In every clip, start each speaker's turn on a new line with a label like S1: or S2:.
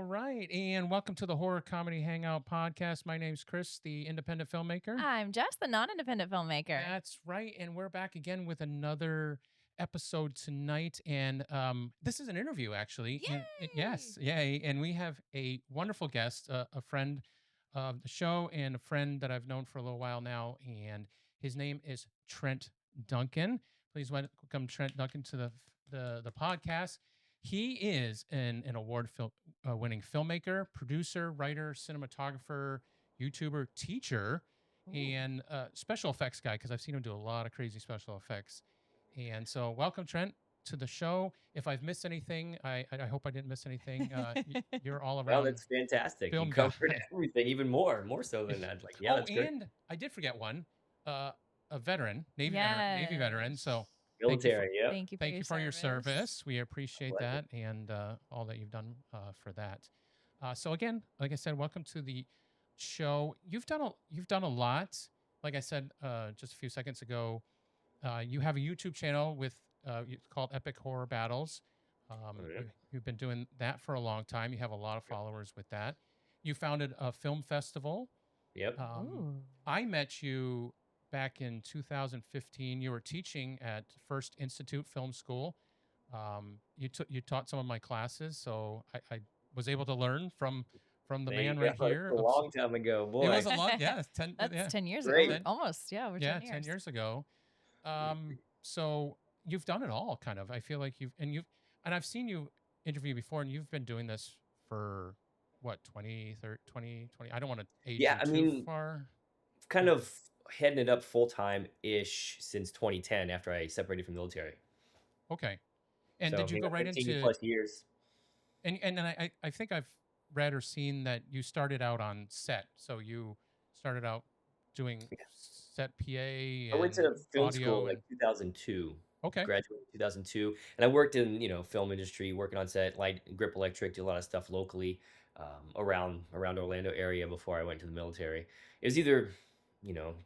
S1: right. And welcome to the Horror Comedy Hangout podcast. My name's Chris, the independent filmmaker.
S2: I'm Jess, the non-independent filmmaker.
S1: That's right. And we're back again with another episode tonight. And this is an interview, actually. And
S2: Yay!
S1: yes, yay. And we have a wonderful guest, a friend of the show and a friend that I've known for a little while now. And his name is Trent Duncan. Please welcome Trent Duncan to the podcast. He is an winning filmmaker, producer, writer, cinematographer, YouTuber, teacher,
S2: Ooh.
S1: and special effects guy because I've seen him do a lot of crazy special effects. And so, welcome, Trent, to the show. If I've missed anything, I hope I didn't miss anything. You're all
S3: Well,
S1: around
S3: that's fantastic. You
S1: film guy.
S3: covered everything, even more so than that. Like, yeah,
S1: Oh,
S3: that's great.
S1: and I did forget one. Uh, a veteran, Navy veteran. So,
S2: Yes.
S1: thank you for
S3: Military, yep.
S2: Thank you for
S1: thank
S2: your
S1: you for your
S2: service.
S1: service. We appreciate
S3: Pleasure.
S1: that and all that you've done for that. So again, like I said, welcome to the show. You've done a lot. Like I said just a few seconds ago, you have a YouTube channel with it's called Epic Horror Battles.
S3: Oh, yeah.
S1: You've been doing that for a long time. You have a lot of followers with that. You founded a film festival.
S3: Yep.
S1: Um,
S2: Ooh.
S1: I met you back in 2015. You were teaching at First Institute Film School. You taught some of my classes, so I was able to learn from the
S3: There you
S1: man
S3: go.
S1: right
S3: It's
S1: here.
S3: a long time ago,
S1: It was
S3: boy.
S1: a lot, yeah, 10,
S2: That's
S1: yeah,
S2: 10 years ago.
S3: Great.
S2: Almost. Yeah, over 10
S1: yeah, 10
S2: years.
S1: years ago. So you've done it all, kind of. I feel like and I've seen you interview before, and you've been doing this for what 20, 30, 20, 20. I don't want to age
S3: Yeah,
S1: you
S3: I
S1: too
S3: mean,
S1: far.
S3: kind of heading it up full time ish since 2010 after I separated from the military.
S1: Okay. And
S3: So,
S1: did you go right
S3: 15
S1: into
S3: plus years.
S1: and then I think I've read or seen that you started out on set. So you started out doing set PA
S3: I went
S1: and
S3: to film school in
S1: audio
S3: like
S1: and
S3: 2002,
S1: okay.
S3: graduated in 2002, and I worked in, film industry, working on set, light, grip electric, did a lot of stuff locally, around Orlando area before I went to the military. It was either,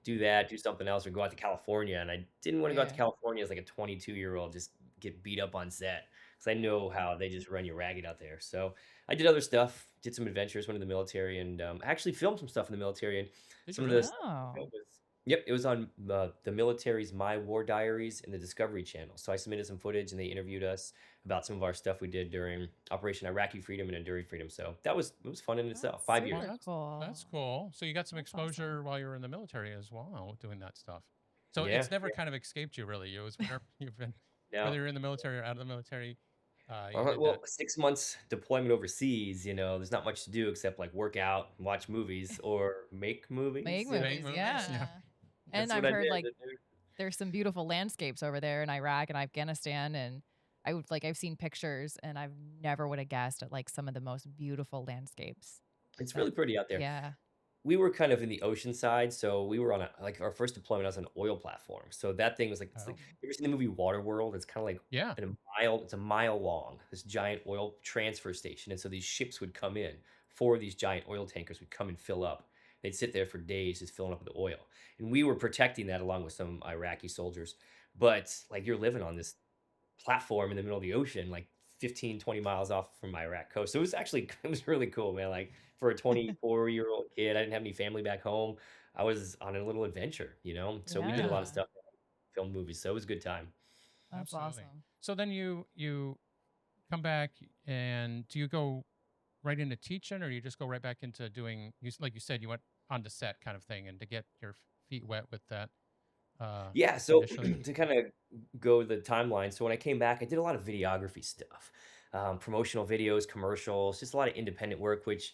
S3: do that, do something else, or go out to California, and I didn't want to go out to
S1: Yeah.
S3: California as like a 22-year-old, just get beat up on set because I know how they just run you ragged out there. So I did other stuff, did some adventures, went to the military, and actually filmed some stuff in the military, and
S1: Did you
S3: some of
S1: really?
S3: the stuff I
S2: Oh.
S3: filmed was. Yep, it was on the military's My War Diaries and the Discovery Channel. So I submitted some footage, and they interviewed us about some of our stuff we did during Operation Iraqi Freedom and Enduring Freedom. So it was fun in itself.
S2: That's
S3: 5 years.
S1: Well,
S2: super
S1: that's
S2: cool.
S1: cool. So you got some
S2: That's awesome.
S1: exposure while you were in the military as well, doing that stuff. So
S3: Yeah,
S1: it's never
S3: yeah.
S1: kind of escaped you, really. It was whenever you've been, whether
S3: Now,
S1: you're in the military or out of the military, you did
S3: well,
S1: that.
S3: 6 months deployment overseas. There's not much to do except like work out, watch movies, or make
S2: Make
S3: movies.
S1: Make
S2: movies,
S1: movies. Yeah.
S2: yeah. And
S3: That's what
S2: I've
S3: I
S2: heard
S3: did.
S2: like there's some beautiful landscapes over there in Iraq and Afghanistan, and I've seen pictures and I've never would have guessed at like some of the most beautiful landscapes.
S3: It's
S2: That
S3: really pretty out there.
S2: yeah.
S3: We were kind of in the ocean side, so we were on our first deployment was an oil platform. So that thing was like it's like
S1: Oh,
S3: you ever seen the movie Waterworld? It's kind of like
S1: yeah.
S3: it's a mile long, this giant oil transfer station. And so these ships would come in, four of these giant oil tankers would come and fill up. They'd sit there for days just filling up with oil. And we were protecting that along with some Iraqi soldiers. But like you're living on this platform in the middle of the ocean, like 15, 20 miles off from my Iraq coast. So it was actually it was really cool, man. Like for a 24-year-old kid, I didn't have any family back home. I was on a little adventure. So we did a lot of
S2: Yeah.
S3: stuff, film movies. So it was a good time.
S2: That's
S1: Absolutely.
S2: awesome.
S1: So then you come back and do you go right into teaching or you just go right back into doing like you said you went on the set kind of thing and to get your feet wet with that uh
S3: Yeah, so
S1: initially.
S3: to kind of go the timeline, so when I came back, I did a lot of videography stuff, promotional videos, commercials, just a lot of independent work, which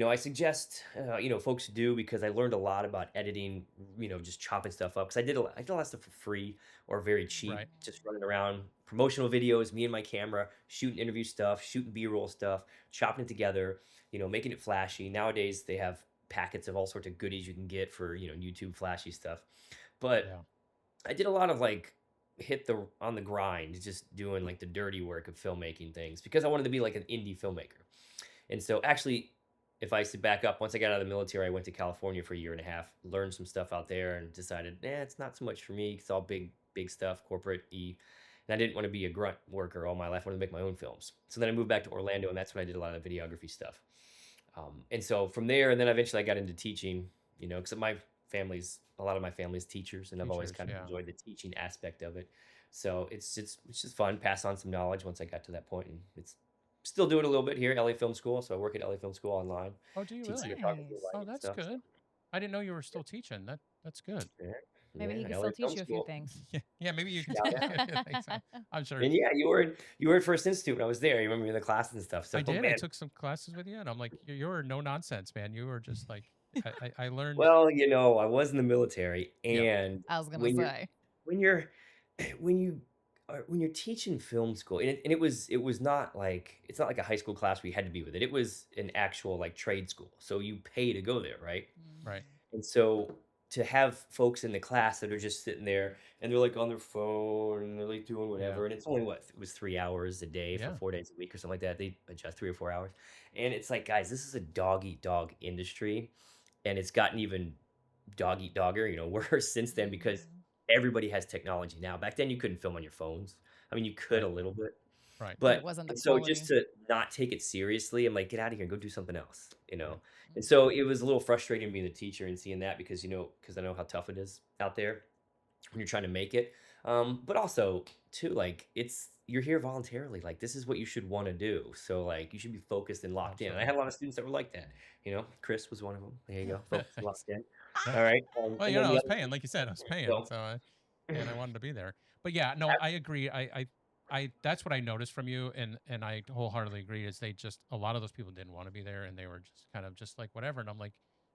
S3: I suggest folks do because I learned a lot about editing, just chopping stuff up. Because I did a lot of stuff for free or very cheap,
S1: Right.
S3: just running around promotional videos, me and my camera, shooting interview stuff, shooting B-roll stuff, chopping it together, making it flashy. Nowadays they have packets of all sorts of goodies you can get for YouTube flashy stuff, but
S1: Yeah.
S3: I did a lot of like hit the on the grind, just doing like the dirty work of filmmaking things because I wanted to be like an indie filmmaker. And so actually, if I sit back up, once I got out of the military, I went to California for a year and a half, learned some stuff out there and decided, it's not so much for me. It's all big, big stuff, corporate E. And I didn't want to be a grunt worker all my life. I wanted to make my own films. So then I moved back to Orlando, and that's when I did a lot of videography stuff. And so from there, and then eventually I got into teaching, because a lot of my family's teachers, and I've always
S1: Teachers,
S3: kind of
S1: yeah.
S3: enjoyed the teaching aspect of it. So it's just fun, pass on some knowledge once I got to that point, and it's still doing a little bit here at LA Film School. So I work at LA Film School online,
S1: Oh, do you
S3: teach
S1: really?
S3: cinematography,
S2: Nice.
S1: Oh,
S3: lighting
S1: that's
S3: stuff. So
S1: good. I didn't know you were still teaching. That's good.
S3: yeah,
S2: Maybe he
S3: yeah,
S2: can
S3: LA
S2: still
S3: Film
S2: teach you a few
S3: School.
S2: things.
S1: Yeah, yeah. Maybe you can
S3: Shout
S1: teach
S3: out.
S1: me a few things. I'm sure.
S3: And yeah, you were at First Institute when I was there. You remember me in the class and stuff. So
S1: I did. I
S3: man,
S1: took some classes with you, and I'm like, you're no nonsense, man. You were just like, I learned.
S3: well, I was in the military,
S1: Yep.
S3: and
S2: I was gonna
S3: when you're
S2: say.
S3: when you're when you're teaching film school, and it was not like it's not like a high school class where you had to be with it. It was an actual like trade school, so you pay to go there, right?
S1: Right.
S3: And so to have folks in the class that are just sitting there and they're like on their phone and they're like doing
S1: Yeah.
S3: whatever, and it's only it was 3 hours a day for
S1: Yeah.
S3: 4 days a week or something like that. They adjust 3 or 4 hours, and it's like, guys, this is a dog eat dog industry, and it's gotten even dog eat dogger, worse since then because
S2: Mhm.
S3: everybody has technology now. Back then, you couldn't film on your phones. I mean, you could a
S1: Right.
S3: little bit,
S1: Right.
S2: But it
S3: but
S2: wasn't the
S3: and so just
S2: quality.
S3: to not take it seriously, I'm like, get out of here and go do something else.
S1: Right.
S3: And so it was a little frustrating being the teacher and seeing that because I know how tough it is out there when you're trying to make it. But also too, like you're here voluntarily. Like this is what you should want to do. So like you should be focused and locked in. And I
S1: Absolutely.
S3: had a lot of students that were like that. Chris was one of them. There you go, focused and
S1: Thanks.
S3: locked in.
S1: Yeah.
S3: All right.
S1: Well,
S3: And then
S1: I
S3: the
S1: was
S3: other
S1: paying, like you said, I was paying,
S3: so
S1: and I wanted to be there. But yeah, no, I agree. I that's what I noticed from you, and I wholeheartedly agree. Is they just a lot of those people didn't want to be there, and they were just kind of just like whatever. And I'm like,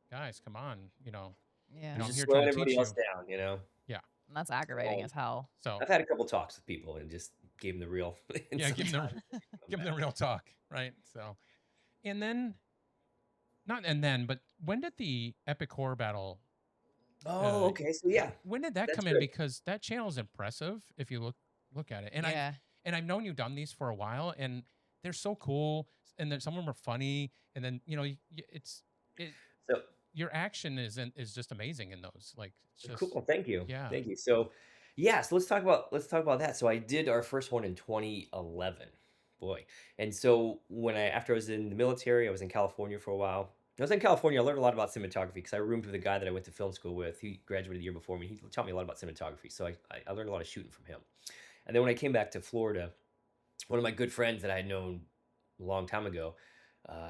S1: guys, come on,
S2: Yeah.
S3: you're
S1: I'm
S3: just
S1: here trying
S3: slowing
S1: to
S3: everybody
S1: teach
S3: else
S1: you.
S3: down.
S1: Yeah.
S2: And that's aggravating
S3: So
S2: as hell.
S1: So
S3: I've had a couple talks with people and just gave them the real. And
S1: yeah, give them the
S3: sometimes they come
S1: give them the
S3: back.
S1: real talk, right? So and then not and then, but when did the epic horror battle?
S3: Oh, okay. So yeah,
S1: When did that
S3: that's
S1: come in?
S3: good.
S1: Because that channel is impressive if you look at it.
S2: Yeah.
S1: And I've known you've done these for a while, and they're so cool. And then some of them are funny, and then it
S3: So
S1: your action is just amazing in those. Like it's just
S3: cool. Thank you.
S1: yeah.
S3: Thank you. So yeah, so let's talk about that. So I did our first one in 2011. Boy. And so after I was in the military, I was in California for a while. I was in California. I learned a lot about cinematography because I roomed with a guy that I went to film school with. He graduated the year before me. He taught me a lot about cinematography. So I learned a lot of shooting from him. And then when I came back to Florida, one of my good friends that I had known a long time ago,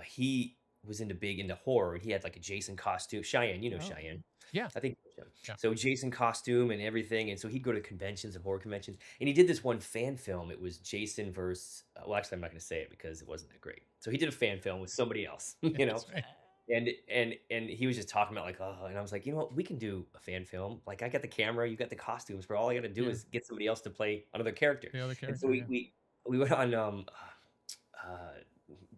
S3: he was into horror, and he had like a Jason costume. Cheyenne,
S2: Oh.
S3: Cheyenne.
S1: Yeah.
S3: I think you know him.
S1: Yeah.
S3: So Jason costume and everything, and so he'd go to conventions and horror conventions, and he did this one fan film. It was Jason versus. Well, actually, I'm not going to say it because it wasn't that great. So he did a fan film with somebody else,
S1: Yeah, that's right.
S3: and he was just talking about like, oh, and I was like, you know what, we can do a fan film. Like I got the camera, you got the costumes, but all I got to do
S1: Yeah.
S3: is get somebody else to play another character.
S1: The other
S3: And so
S1: character, yeah.
S3: we went on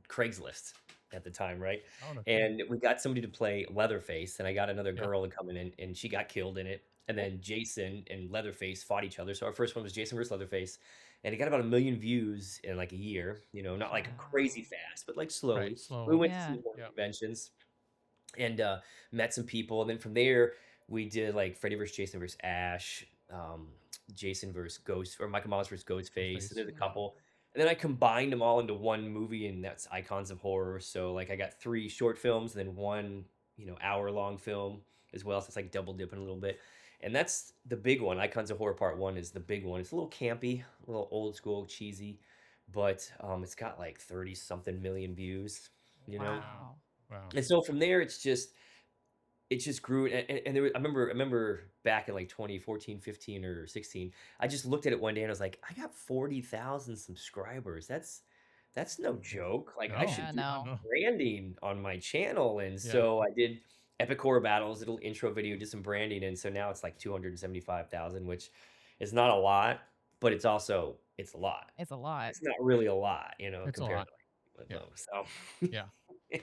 S3: Craigslist at the time, right?
S1: Oh, no kidding.
S3: And we got somebody to play Leatherface, and I got another
S1: Yeah.
S3: girl to come in, and she got killed in it. And then Jason and Leatherface fought each other. So our first one was Jason versus Leatherface, and it got about 1 million views in like a year. Not like
S2: Wow.
S3: crazy fast, but like slowly.
S1: Right.
S3: We
S1: Slowly.
S3: went to
S2: Yeah.
S3: some horror
S1: Yeah.
S3: conventions and met some people, and then from there we did like Freddy versus Jason versus Ash, Jason versus Ghost, or Michael Myers versus Ghostface.
S1: Ghostface.
S3: And there's a
S2: Mm.
S3: couple, and then I combined them all into one movie, and that's Icons of Horror. So like I got 3 short films, and then one hour-long film as well. So it's like double dipping a little bit, and that's the big one. Icons of Horror Part 1 is the big one. It's a little campy, a little old school, cheesy, but it's got like 30 something million views. You know,
S2: Wow.
S1: Wow.
S3: and so from there, it just grew. And I remember back in like 2014, 15, or 16, I just looked at it one day and I was like, I got 40,000 subscribers. That's no joke. Like I
S1: No.
S3: should
S2: Yeah,
S3: do
S2: no.
S1: No.
S3: branding on my channel. And
S1: Yeah.
S3: so I did Epic Horror Battles, little intro video, did some branding. And so now it's like 275,000, which is not a lot, but it's a lot.
S2: It's a lot.
S3: It's not really a lot,
S1: It's a
S3: compared
S1: lot.
S3: to like
S1: Yeah.
S3: those. So
S1: Yeah.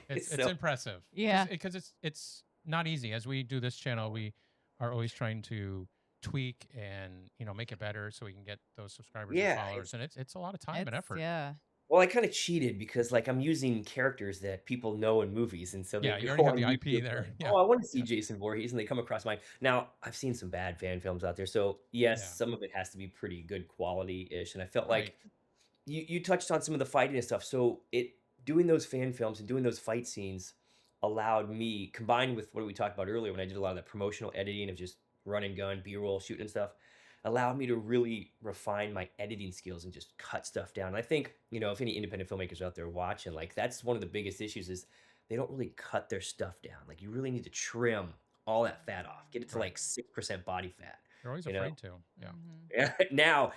S1: It's
S3: so
S1: impressive.
S2: Yeah.
S1: Because it's not easy. As we do this channel, we are always trying to tweak and make it better so we can get those subscribers and
S3: yeah,
S1: followers. And it's a lot of time and effort.
S2: Yeah.
S3: Well, I kind of cheated because like I'm using characters that people know in movies, and so they
S1: Yeah, you
S3: go
S1: already have
S3: on
S1: the IP
S3: YouTube
S1: there.
S3: like,
S1: Yeah,
S3: "Oh, I want to see
S1: yeah,
S3: Jason Voorhees," and they come across mine. Now, I've seen some bad fan films out there, so yes,
S1: yeah.
S3: some of it has to be pretty good quality-ish, and I felt
S1: Right.
S3: like you touched on some of the fighting and stuff. So it doing those fan films and doing those fight scenes allowed me, combined with what we talked about earlier when I did a lot of that promotional editing of just run and gun, B-roll, shooting and stuff, allowed me to really refine my editing skills and just cut stuff down. And I think, if any independent filmmakers are out there watching, like that's one of the biggest issues is they don't really cut their stuff down. Like you really need to trim all that fat off, get it to
S1: Right.
S3: like 6% body fat,
S1: They're always
S3: you know?
S1: afraid to. Yeah.
S2: Mhm.
S3: Yeah,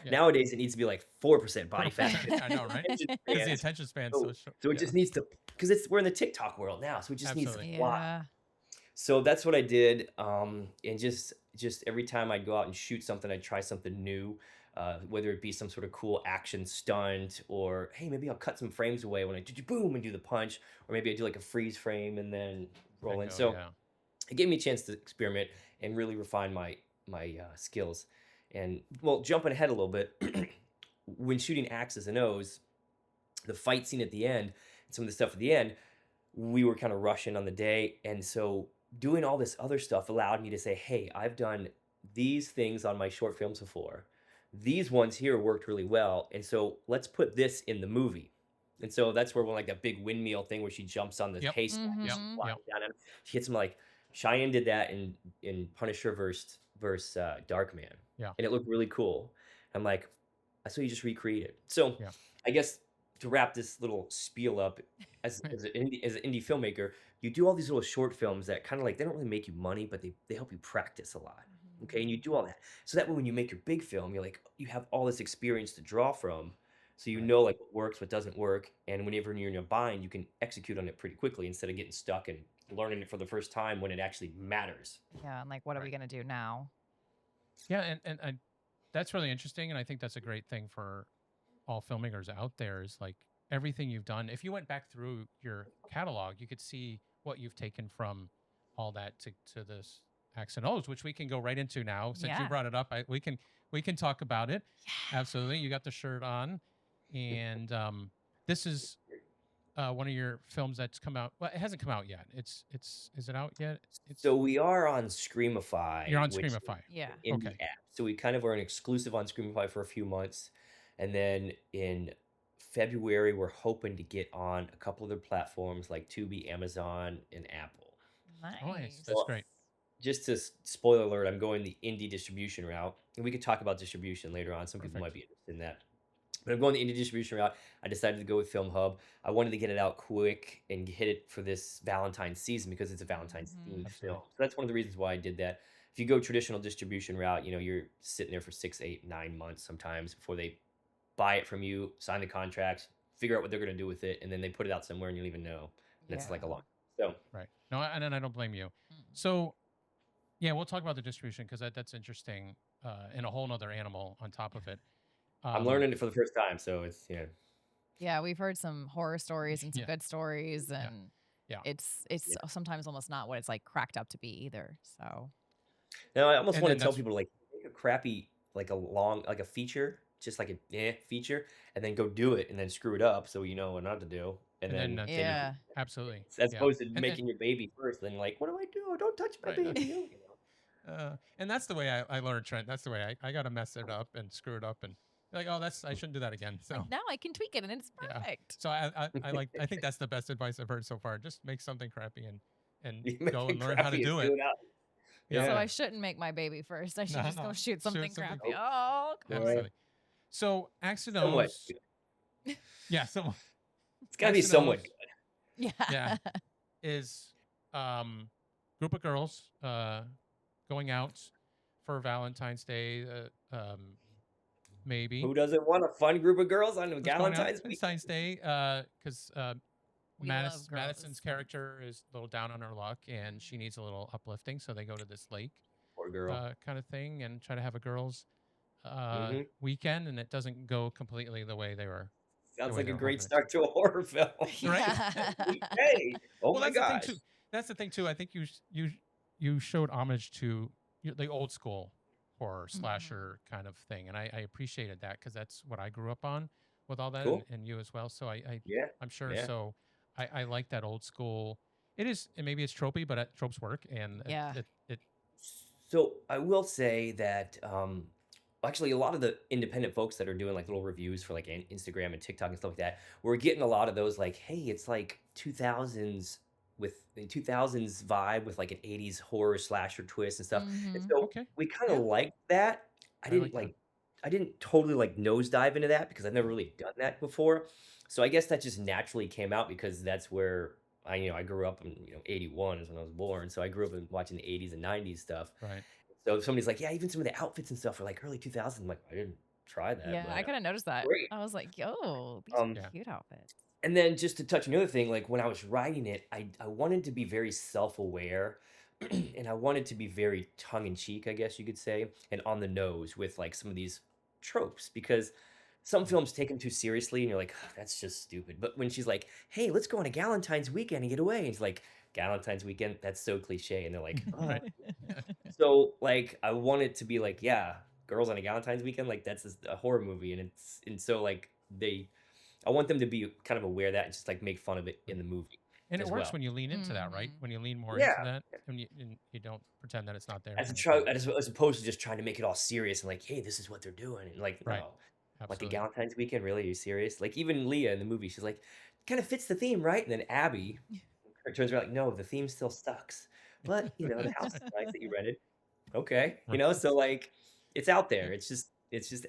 S1: Yeah.
S3: nowadays, it needs to be like 4% body fat
S1: 4%. I know, right?
S3: attention
S1: Because the
S3: spans.
S1: attention span's so
S3: So
S1: short.
S3: so it
S1: Yeah.
S3: just needs to, because we're in the TikTok world now, so it just needs to
S1: Absolutely.
S3: fly.
S2: Yeah.
S3: So that's what I did, and just every time I'd go out and shoot something, I'd try something new, whether it be some sort of cool action stunt or, "Hey, maybe I'll cut some frames away when I do boom and do the punch," or maybe I do like a freeze frame and then roll
S1: Then
S3: in.
S1: go.
S3: So
S1: Yeah.
S3: it gave me a chance to experiment and really refine my skills. And well, jumping ahead a little bit, when shooting Axes and O's, the fight scene at the end, and some of the stuff at the end, we were kind of rushing on the day, and so doing all this other stuff allowed me to say, "Hey, I've done these things on my short films before. These ones here worked really well, and so let's put this in the movie." And so that's where when like that big windmill thing where she jumps on the
S1: Yep.
S3: haystack and
S1: Yep.
S3: she's
S2: Mhm.
S3: flying
S1: Yep.
S3: down, and she hits him like Cheyenne did that in Punisher versus Darkman,
S1: Yeah.
S3: and it looked really cool. I'm like, so you just recreate it. So
S1: Yeah.
S3: I guess to wrap this little spiel up, as an indie filmmaker, you do all these little short films that kind of like they don't really make you money, but they help you practice a lot. Okay, and you
S2: Mhm.
S3: do all that. So that way when you make your big film, you're like you have all this experience to draw from. So you
S1: Right.
S3: know like what works, what doesn't work, and whenever you're in a bind, you can execute on it pretty quickly instead of getting stuck and learning it for the first time when it actually matters.
S2: Yeah, and like, what are we
S1: Right.
S2: gonna do now?
S1: Yeah. And that's really interesting. And I think that's a great thing for all filmmakers out there is like everything you've done. If you went back through your catalog, you could see what you've taken from all that to this X and O's, which we can go right into now. Since you
S2: Yeah.
S1: brought it up, we can talk about it.
S2: Yeah.
S1: Absolutely. You got the shirt on. And this is one of your films that's come out. Well, it hasn't come out yet. It's is it out yet? It's
S3: So we are on
S1: You're
S3: Screamify,
S1: on
S3: which
S1: Screamify.
S2: Yeah.
S3: in the
S1: Okay.
S3: app. So we kind of are an exclusive on Screamify for a few months. And then in February, we're hoping to get on a couple other platforms like Tubi, Amazon, and Apple.
S1: Oh, nice.
S2: Nice.
S1: That's
S3: Well,
S1: great.
S3: just to spoiler alert, I'm going the indie distribution route. And we could talk about distribution later on. Some people might
S1: Perfect.
S3: be interested in that. But I'm going the indie distribution route. I decided to go with Film Hub. I wanted to get it out quick and hit it for this Valentine season because it's a Valentine's
S2: Mhm.
S3: themed
S1: Absolutely.
S3: film. So that's one of the reasons why I did that. If you go traditional distribution route, you're sitting there for 6, 8, 9 months sometimes before they buy it from you, sign the contracts, figure out what they're going to do with it, and then they put it out somewhere and you don't even know. And it's like a
S2: Yeah.
S3: long. So
S1: Right. No, and then I don't blame you.
S2: Mm.
S1: So yeah, we'll talk about the distribution because that's interesting and a whole nother animal on top of it.
S3: I'm
S1: Um,
S3: learning it for the first time. So it's
S2: Yeah, we've heard some horror stories and some
S1: yeah,
S2: good stories,
S1: yeah,
S2: and
S1: yeah.
S2: it's
S3: yeah.
S2: sometimes almost not what it's like cracked up to be either. So
S3: Now I almost
S1: And
S3: want
S1: then
S3: to tell
S1: that's
S3: people to like make a crappy like a long like a feature, just like a feature, and then go do it and then screw it up so you know what not to do, and
S1: and then
S3: then you can
S2: yeah,
S1: absolutely,
S3: as
S1: yeah.
S3: opposed to
S1: And
S3: making your baby first, then like what do I do? Don't touch my
S1: right,
S3: baby.
S1: and that's the way I learned Trent. That's the way I got to mess it up and screw it up and be like, oh, I shouldn't do that again.
S2: like
S1: So
S2: now I can tweak it and it's
S1: yeah.
S2: perfect.
S1: So I think that's the best advice I've heard so far. Just make something crappy and
S3: You make
S1: go
S3: it
S1: and learn how to
S3: crappy and
S1: do
S3: do
S1: it.
S3: it out.
S1: Yeah.
S2: So
S3: Yeah.
S2: I shouldn't make my baby first. I should
S1: No,
S2: just go
S1: no.
S2: shoot
S1: Shoot
S2: something
S1: something
S2: crappy.
S3: Nope.
S2: Oh, come on.
S3: Yeah.
S1: Absolutely. So
S3: Somewhat
S1: Axenos,
S3: good.
S1: yeah. So
S3: It's got to be somewhat
S1: Axenos,
S3: good.
S1: yeah,
S2: Yeah.
S1: is group of girls going out for Valentine's Day, maybe.
S3: Who doesn't want a fun group of girls on
S1: Who's going out
S3: Galentine's week?
S1: Valentine's Day? Because
S2: We love
S1: Madison's
S2: girls.
S1: character is a little down on her luck, and she needs a little uplifting. So they go to this lake,
S3: Poor girl.
S1: kind of thing, and try to have a girls'
S3: hmm
S1: weekend, and it doesn't go completely
S3: Sounds like a great
S1: hoping it to.
S3: start to a horror film.
S1: Right?
S3: Hey, oh
S1: Well,
S3: my
S1: that's the thing
S3: gosh.
S1: too. That's the thing too. I think you showed homage to the old school horror
S2: Mhm.
S1: slasher kind of thing, and I appreciated that because that's what I grew up on with all that,
S3: Cool.
S1: and you as well. So
S3: Yeah.
S1: I'm sure.
S3: Yeah.
S1: So I like that old school. It is, and maybe it's tropey, but tropes work, and
S2: Yeah.
S1: it
S3: So I will say that actually a lot of the independent folks that are doing like little reviews for like Instagram and TikTok and stuff like that, we're getting a lot of those like, hey, it's like 2000s with the 2000s vibe with like an 80s horror slasher twist and stuff. And
S2: Mm-hmm.
S3: so
S1: okay.
S3: we kind of
S1: Yeah,
S3: like that. I
S1: I like
S3: didn't
S1: that.
S3: like I didn't totally like nosedive into that because I've never really done that before. So I guess that just naturally came out because that's where I grew up in 81 is when I was born. So I grew up in watching the 80s and 90s stuff.
S1: Right.
S3: So if somebody's like, "Yeah, even some of the outfits and stuff are like early 2000s." I'm like, "I didn't try that,
S2: Yeah, I
S3: but
S2: kind of noticed that.
S3: great."
S2: I was like, yo, these are
S3: Um,
S1: Yeah.
S2: cute outfits.
S3: and then just to touch another thing, like when I was writing it, I wanted to be very self-aware and I wanted to be very tongue in cheek, I guess you could say, and on the nose with like some of these tropes because some
S1: Right.
S3: films take them too seriously and you're like, "Ugh, that's just stupid." But when she's like, "Hey, let's go on a Galentine's weekend and get away." And it's like, "Galentine's weekend, that's so cliche." And they're like,
S1: Right.
S3: "Oh." So, like, I want it to be like, yeah, girls on a Galentine's weekend, like that's a horror movie, and so like I want them to be kind of aware of that and just like make fun of it in
S1: Right.
S3: the movie
S1: And it
S3: as
S1: works
S3: well.
S1: when you lean into that, right?
S2: Mm-hmm.
S1: When you lean more into
S3: Yeah,
S1: that, and you don't pretend that it's not there,
S3: as a
S1: kind of
S3: try
S1: thing.
S3: as opposed to just trying to make it all serious and like, hey, this is what they're doing, and like,
S1: Right.
S3: no, like a
S1: Absolutely.
S3: Galentine's weekend, really? Are you serious? Like even Leah in the movie, she's like, kind of fits the theme, right? And then Abby turns around like, no, the theme still sucks, but the house is nice that you rented. Okay,
S1: Right.
S3: so, like, it's out
S1: Yeah.
S3: there. It's just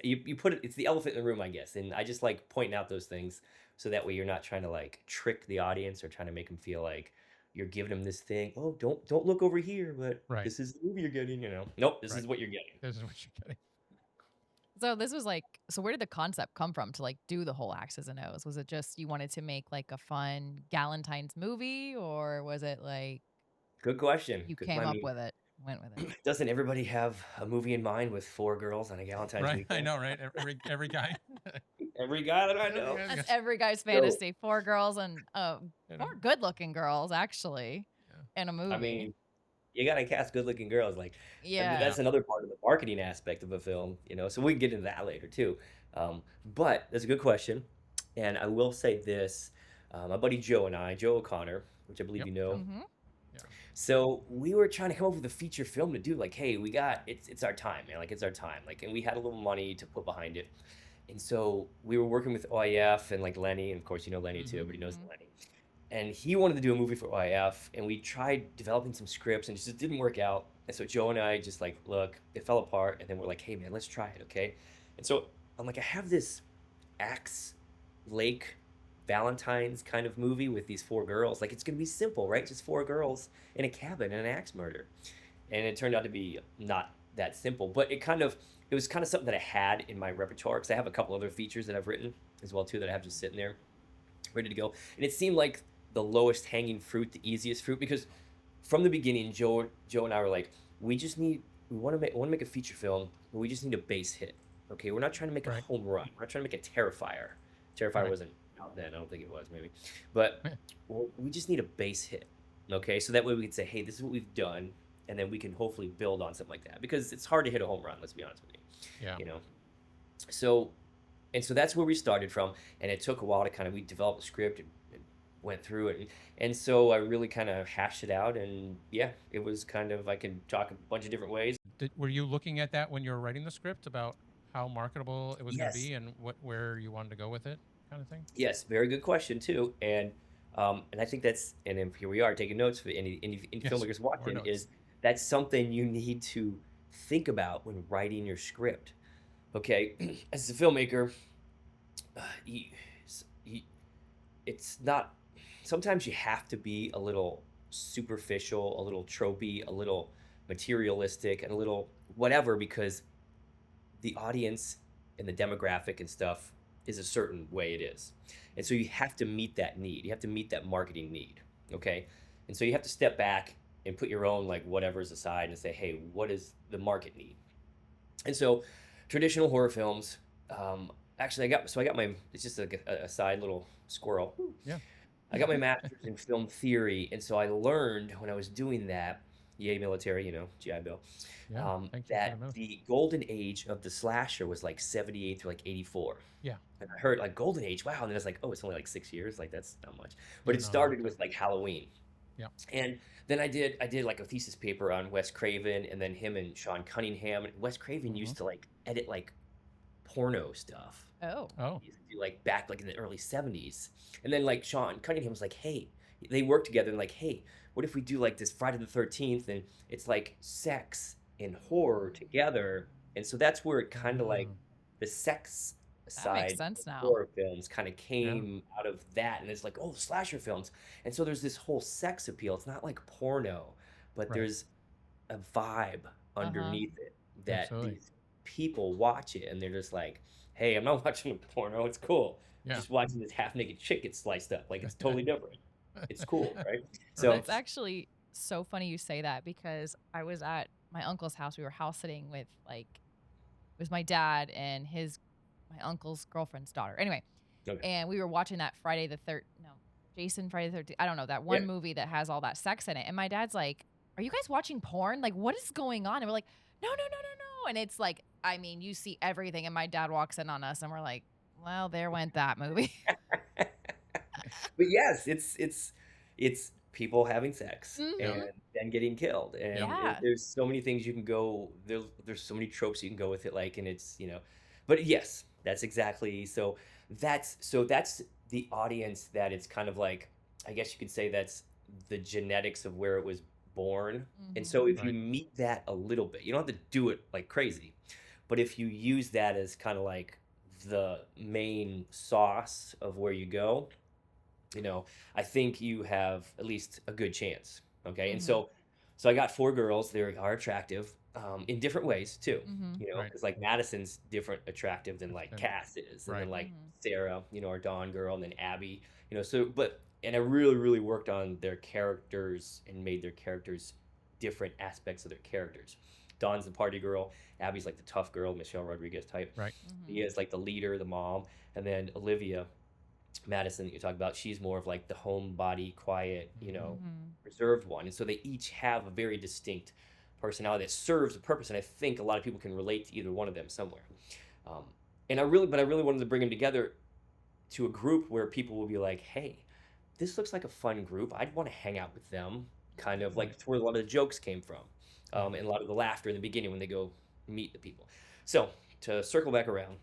S3: you put it it's the elephant in the room, I guess, and I just like pointing out those things so that way you're not trying to, like, trick the audience or trying to make them feel like you're giving them this thing, "Oh, don't look over here, but
S1: Right.
S3: this is the movie you're getting," Nope, this
S1: Right.
S3: is what you're getting.
S1: This is what you're getting.
S2: So this was like, so where did the concept come from to like do the whole Axes and O's? Was it just you wanted to make like a fun Galentine's movie, or was it like
S3: Good question.
S2: you
S3: Good
S2: came
S3: I
S2: up
S3: mean,
S2: with it, went with it?
S3: doesn't everybody have a movie in mind with 4 girls on a Galentine's
S1: Right. I
S3: weekend?
S1: know, right? Every guy.
S3: Every guy that I
S1: Every
S3: know.
S1: guy's
S2: That's
S1: got,
S2: every guy's
S3: So,
S2: fantasy. 4 girls and
S1: you know.
S2: 4 good-looking girls actually
S1: Yeah.
S2: in a
S3: I
S2: movie.
S3: mean, you gotta cast good-looking girls, like,
S2: Yeah.
S1: Yeah.
S3: that's another part of the marketing aspect of a film, so we can get into that later too. But that's a good question, and I will say this, my buddy Joe and I, Joe O'Connor, which I believe
S1: Yep.
S3: you
S1: Yep.
S3: know,
S2: Mm-hmm.
S1: Yeah.
S3: so we were trying to come up with a feature film to do, like, hey, we got it's our time, man, like it's our time, like, and we had a little money to put behind it, and so we were working with OIF and like Lenny, and of course you know Lenny too,
S1: Mm-hmm.
S3: everybody knows
S2: Mm-hmm.
S3: Lenny. And he wanted to do a movie for OIF, and we tried developing some scripts, and it just didn't work out. And so Joe and I just like, look, it fell apart, and then we're like, hey man, let's try it, okay? And so I'm like, I have this Axe Lake Valentine's kind of movie with these 4 girls. Like it's gonna be simple, right? Just 4 girls in a cabin and an axe murder. And it turned out to be not that simple, but it was kind of something that I had in my repertoire because I have a couple other features that I've written as well too that I have just sitting there ready to go. And it seemed like the lowest hanging fruit, the easiest fruit, because from the beginning, Joe and I were like, we want to make a feature film, but we just need a base hit. Okay, we're not trying to make a
S1: Right.
S3: home run. We're not trying to make a Terrifier. Terrifier
S1: Right.
S3: wasn't out then. I don't think it was, maybe. But
S1: Yeah.
S3: we just need a base hit. Okay, so that way we can say, hey, this is what we've done, and then we can hopefully build on something like that because it's hard to hit a home run. Let's be honest with you.
S1: Yeah.
S3: You know, so so that's where we started from, and it took a while to we developed the script and went through it, and so I really kind of hashed it out, and yeah, it was I can talk a bunch of different ways.
S1: Were you looking at that when you were writing the script about how marketable it was going to
S3: Yes,
S1: be and where you wanted to go with it, kind of thing?
S3: yes, very good question too, and I think and then here we are taking notes for any
S1: Yes.
S3: filmmakers
S1: More
S3: watching
S1: notes.
S3: is that's something you need to think about when writing your script. Okay, as a filmmaker, you, you, it's not sometimes you have to be a little superficial, a little tropey, a little materialistic, and a little whatever because the audience and the demographic and stuff is a certain way it is. And so you have to meet that need. You have to meet that marketing need. Okay. And so you have to step back and put your own like whatever's aside and say, hey, what is the market need? And so traditional horror films, actually I got my, it's just a side little squirrel.
S1: Yeah.
S3: I got my master's in film theory, and so I learned when I was doing that, yay military, GI Bill,
S1: Yeah. Thank you for the
S3: that
S1: note.
S3: the golden age of the slasher was like 78 through like 84.
S1: Yeah.
S3: And I heard like golden age, wow. And then it's like, oh, it's only like 6 years. Like that's not much. But
S1: Yeah,
S3: it
S1: no, not
S3: started with like Halloween.
S1: yeah.
S3: And then I did like a thesis paper on Wes Craven and then him and Sean Cunningham. And Wes Craven
S1: Hmm.
S3: used to like edit like porno stuff.
S2: Oh.
S1: Oh,
S3: He used to do like back like in the early 70s. And then like Sean Cunningham was like, hey, they worked together and like, hey, what if we do like this Friday the 13th and it's like sex and horror together? And so that's where it kind of like
S1: oh,
S3: the sex
S2: That makes
S3: side of
S2: sense now.
S3: horror films kind of
S1: yeah,
S3: came out of that. And it's like, oh, slasher films. And so there's this whole sex appeal. It's not like porno, but
S1: right,
S3: there's a vibe
S2: Uh-huh.
S3: underneath it that
S1: absolutely,
S3: these people watch it and they're just like, hey, I'm not watching a porno. It's cool. I'm
S1: yeah,
S3: just watching this half naked chick get sliced up. Like it's totally different. It's cool, right? So,
S1: right,
S2: That's actually so funny you say that because I was at my uncle's house. We were house sitting with like it was my dad and my uncle's girlfriend's daughter. Anyway,
S3: okay.
S2: and we were watching that Jason Friday the 13th. I don't know, that
S3: Yeah.
S2: one movie that has all that sex in it. And my dad's like, "Are you guys watching porn? Like what is going on?" And we're like, "No, no, no, no, no." And it's like, I mean, you see everything and my dad walks in on us and we're like, "Well, there went that movie."
S3: But yes, it's people having sex and
S2: Mhm.
S3: then getting killed.
S1: yep,
S3: And
S2: Yeah.
S3: there's so many things you can go there's so many tropes you can go with it like and it's, but yes, that's exactly that's the audience that it's kind of like I guess you could say that's the genetics of where it was born. And
S2: Mhm.
S3: so if you
S1: right,
S3: meet that a little bit, you don't have to do it like crazy. But if you use that as kind of like the main sauce of where you go, you know, I think you have at least a good chance. Okay. And
S2: Mhm.
S3: so I got four girls. They are attractive in different ways too,
S2: Mhm.
S1: right,
S3: because like Madison's different attractive than like
S1: and
S3: Cass is. And then
S1: right,
S3: like
S2: Mhm.
S3: Sarah, our Dawn girl, and then Abby, and I really, really worked on their characters and made their characters different aspects of their characters. Dawn's the party girl. Abby's like the tough girl, Michelle Rodriguez type.
S1: right,
S2: Mhm.
S3: He is like the leader, the mom. And then Olivia, Madison that you talk about, she's more of like the homebody, quiet,
S1: hmm,
S2: Mhm.
S3: reserved one. And so they each have a very distinct personality that serves a purpose. And I think a lot of people can relate to either one of them somewhere. Um, but I really wanted to bring them together to a group where people will be like, hey, this looks like a fun group. I'd want to hang out with them. Kind of like
S1: right,
S3: it's where a lot of the jokes came from,
S1: yeah,
S3: and a lot of the laughter in the beginning when they go meet the people. So to circle back around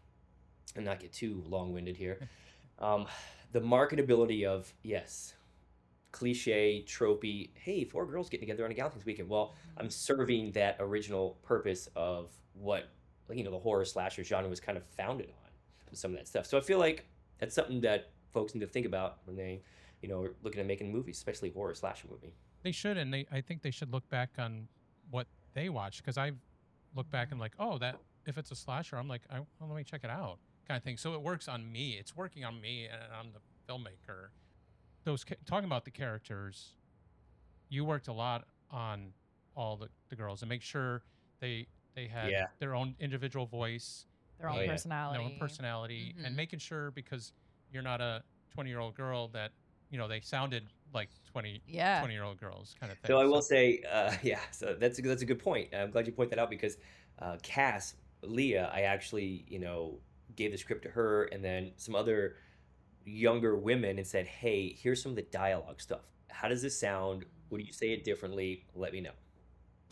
S3: and not get too long-winded here, um, the marketability of yes, cliche, tropey. Hey, four girls getting together on a Galentine's weekend. Well, I'm
S2: Mhm.
S3: serving that original purpose of what the horror slasher genre was kind of founded on, with some of that stuff. So I feel like that's something that folks need to think about when they, are looking at making movies, especially horror slasher movie.
S1: they should, and I think they should look back on what they watched because I've looked back and
S2: Mhm.
S1: like, oh, that if it's a slasher, I'm like, well, let me check it out, kind of thing. So it works on me. It's working on me, and I'm the filmmaker. Talking about the characters, you worked a lot on all the girls and make sure they they had
S3: Yeah.
S1: their own individual voice
S2: Their
S3: Oh
S2: own
S3: yeah.
S1: and their own
S2: personality.
S1: personality, and
S2: Mhm.
S1: making sure because you're not a 20-year-old girl that they sounded like 20
S2: Yeah.
S1: 20-year-old girls kind of
S3: So
S1: thing.
S3: I will
S1: So
S3: say, yeah. So that's a good point. I'm glad you point that out because Cass, Leah, I actually gave the script to her and then some other younger women and said, "Hey, here's some of the dialogue stuff. How does this sound? Would
S2: Mhm.
S3: you say it differently? Let me know."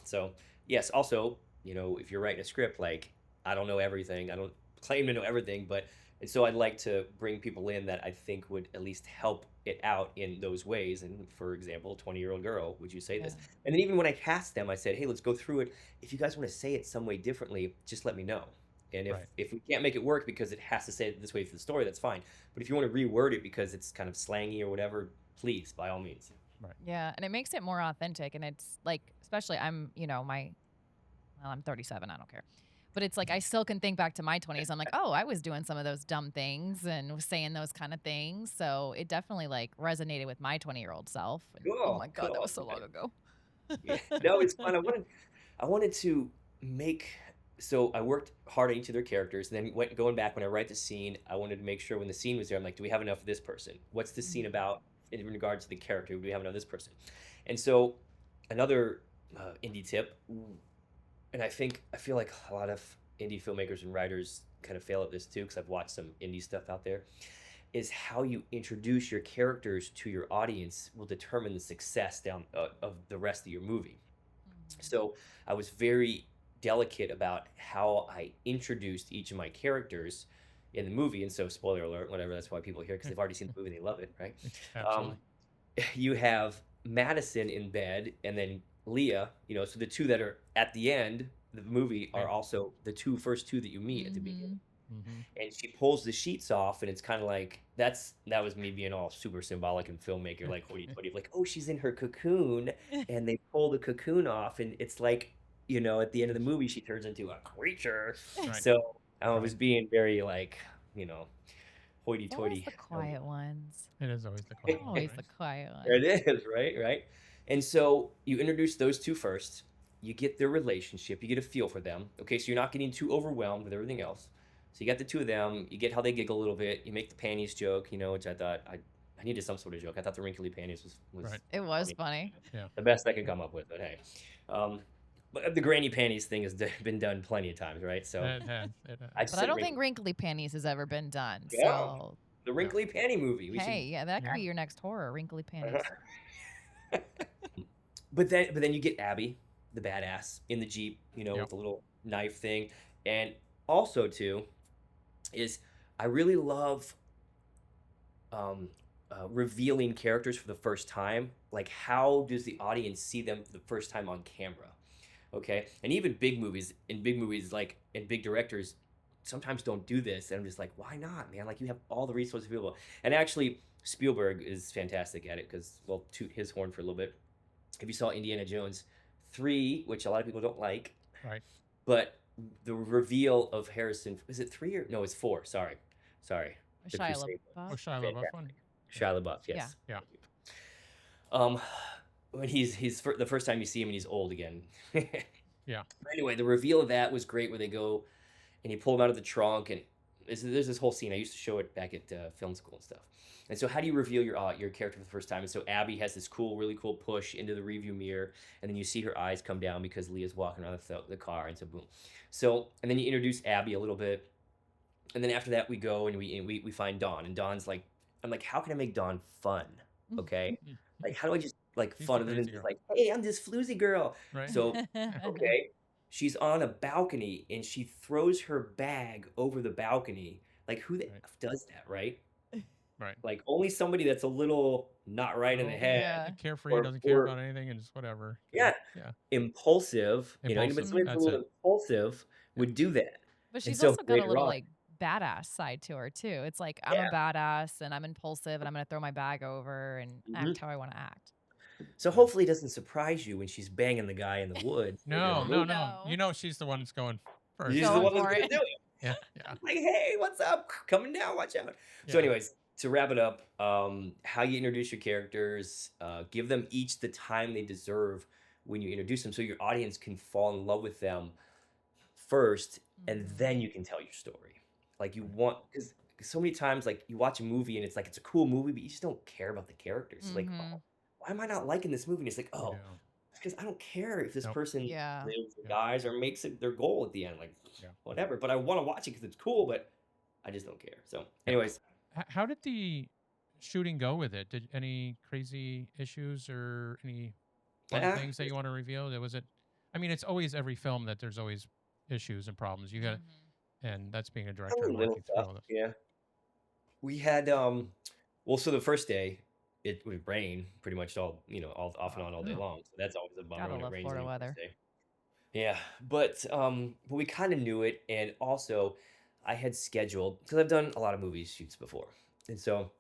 S3: So, yes, also, if you're writing a script, like I don't know everything. I don't claim to know everything, but and so I'd like to bring people in that I think would at least help it out in those ways. And for example, 20-year-old girl, would you say
S2: Yeah.
S3: this? And then even when I cast them, I said, "Hey, let's go through it. If you guys want to say it some way differently, just let me know." And if
S1: right,
S3: if we can't make it work because it has to say it this way for the story, that's fine. But if you want to reword it because it's kind of slangy or whatever, please, by all means.
S1: right.
S2: Yeah, and it makes it more authentic and it's like especially I'm 37, I don't care. But it's like I still can think back to my 20s. I'm like, "Oh, I was doing some of those dumb things and was saying those kind of things." So, it definitely like resonated with my 20-year-old self and oh my
S3: Cool,
S2: god, that was
S3: cool.
S2: so long ago.
S3: Yeah, no, it's fun. I wanted to make so I worked hard on each of their characters, and then going back when I write the scene, I wanted to make sure when the scene was there, I'm like, do we have enough of this person? What's the scene
S2: Mhm.
S3: about in regards to the character? Do we have enough of this person? And so another indie tip, and I feel like a lot of indie filmmakers and writers kind of fail at this too because I've watched some indie stuff out there, is how you introduce your characters to your audience will determine the success of the rest of your movie. So I was very delicate about how I introduced each of my characters in the movie. And so, spoiler alert, whatever, that's why people hear because they've already seen the movie, they love it, right?
S1: Absolutely.
S3: You have Madison in bed and then Leah, so the two that are at the end of the movie are
S1: Right.
S3: also the first two that you meet at the beginning.
S1: Mm-hmm.
S3: And she pulls the sheets off, and it's kind of like that was me being all super symbolic and filmmaker, like hoity-toity, like, oh, she's in her cocoon, and they pull the cocoon off, and it's like, at the end of the movie, she turns into a creature.
S1: Right.
S3: So I was
S1: Right.
S3: being very like,
S2: Always
S3: hoity-toity.
S2: the quiet ones.
S1: It is always the quiet one,
S2: Always
S1: right?
S2: the quiet ones.
S3: It is, right? And so you introduce those two first. You get their relationship. You get a feel for them. Okay, so you're not getting too overwhelmed with everything else. So you got the two of them. You get how they giggle a little bit. You make the panties joke, which I thought I needed some sort of joke. I thought the wrinkly panties was
S1: Right.
S2: It was funny.
S1: Yeah.
S3: the best I could come up with. But hey, but the granny panties thing has been done plenty of times, right? So
S1: It has.
S3: I
S2: But I don't think wrinkly panties has ever been done.
S3: Yeah.
S2: So
S3: the wrinkly panty movie.
S2: hey, yeah, that could
S1: Yeah.
S2: be your next horror, wrinkly panties.
S3: But then you get Abby, the badass, in the Jeep,
S1: Yep.
S3: with the little knife thing. And also, too, is I really love revealing characters for the first time. Like, how does the audience see them for the first time on camera? Okay? And even big movies, like, and big directors sometimes don't do this. And I'm just like, why not, man? Like, you have all the resources available. And actually, Spielberg is fantastic at it because, well, toot his horn for a little bit. If you saw Indiana Jones 3, which a lot of people don't like,
S1: Right.
S3: but the reveal of Harrison, is it 3 or no? It's 4. Sorry. The
S2: Shia
S3: Crusade.
S1: Oh,
S2: LaBeouf.
S1: Shia LaBeouf one.
S3: Shia LaBeouf, yes.
S1: Yeah.
S3: When he's the first time you see him and he's old again.
S1: Yeah.
S3: Anyway, the reveal of that was great where they go and you pull him out of the trunk and there's this whole scene. I used to show it back at film school and stuff. And so how do you reveal your character for the first time? And so Abby has this really cool push into the review mirror, and then you see her eyes come down because Leah's walking around the car, and so boom. So and then you introduce Abby a little bit, and then after that we go and we find Dawn, and Dawn's like, I'm like, how can I make Dawn fun? Okay, like how do I just like
S1: She's
S3: fun
S1: the
S3: other than
S1: crazy
S3: just
S1: girl.
S3: like, hey, I'm this floozy girl.
S1: Right.
S3: So okay, she's on a balcony and she throws her bag over the balcony. Like who the
S1: Right.
S3: F does that, right?
S1: Right.
S3: Like only somebody that's a little not right in the head,
S2: Yeah.
S1: Carefree,
S3: or-
S1: doesn't care
S3: or-
S1: about anything, and just whatever.
S3: yeah,
S1: Yeah.
S3: impulsive. But
S1: Impulsive,
S3: somebody that's a
S1: that's
S3: little
S1: it.
S3: impulsive would do that.
S2: But
S3: And
S2: she's
S3: so
S2: also got a
S3: later
S2: little
S3: on-
S2: like badass side to her too. It's like I'm a badass and I'm impulsive and I'm gonna throw my bag over and act how I want to act.
S3: So hopefully it doesn't surprise you when she's banging the guy in the woods.
S1: No.
S2: No.
S1: You know she's the one that's going first.
S3: She's the
S2: Going
S3: one that's
S2: for
S3: gonna
S2: it.
S3: do it.
S1: Yeah.
S3: Like, hey, what's up? Coming down, watch out. So,
S1: Yeah.
S3: anyways, to wrap it up, how you introduce your characters, give them each the time they deserve when you introduce them so your audience can fall in love with them first, and then you can tell your story. Like you want, because so many times, like you watch a movie and it's like, it's a cool movie, but you just don't care about the characters. Like, oh, why am I not liking this movie? And it's like, oh,
S1: Yeah.
S3: because I don't care if this
S1: Nope.
S3: person
S2: Yeah.
S3: lives or
S1: Yeah.
S3: dies or makes it their goal at the end. Like,
S1: Yeah.
S3: whatever. But I want to watch it because it's cool, but I just don't care. So, anyways,
S1: How did the shooting go with it? Did any crazy issues or any fun
S3: Ah,
S1: things that you want to reveal? Was it? I mean, it's always every film that there's always issues and problems. You got, and that's being a director
S3: probably
S1: and
S3: little
S1: working through
S3: stuff.
S1: all this.
S3: Yeah. We had well, so the first day it would rain pretty much all all off and on all day long. So that's always a bummer
S2: Gotta
S3: when it
S2: love
S3: rains
S2: Florida
S3: on the
S2: weather.
S3: first day. Yeah, but we kind of knew it, and also I had scheduled because I've done a lot of movie shoots before, and so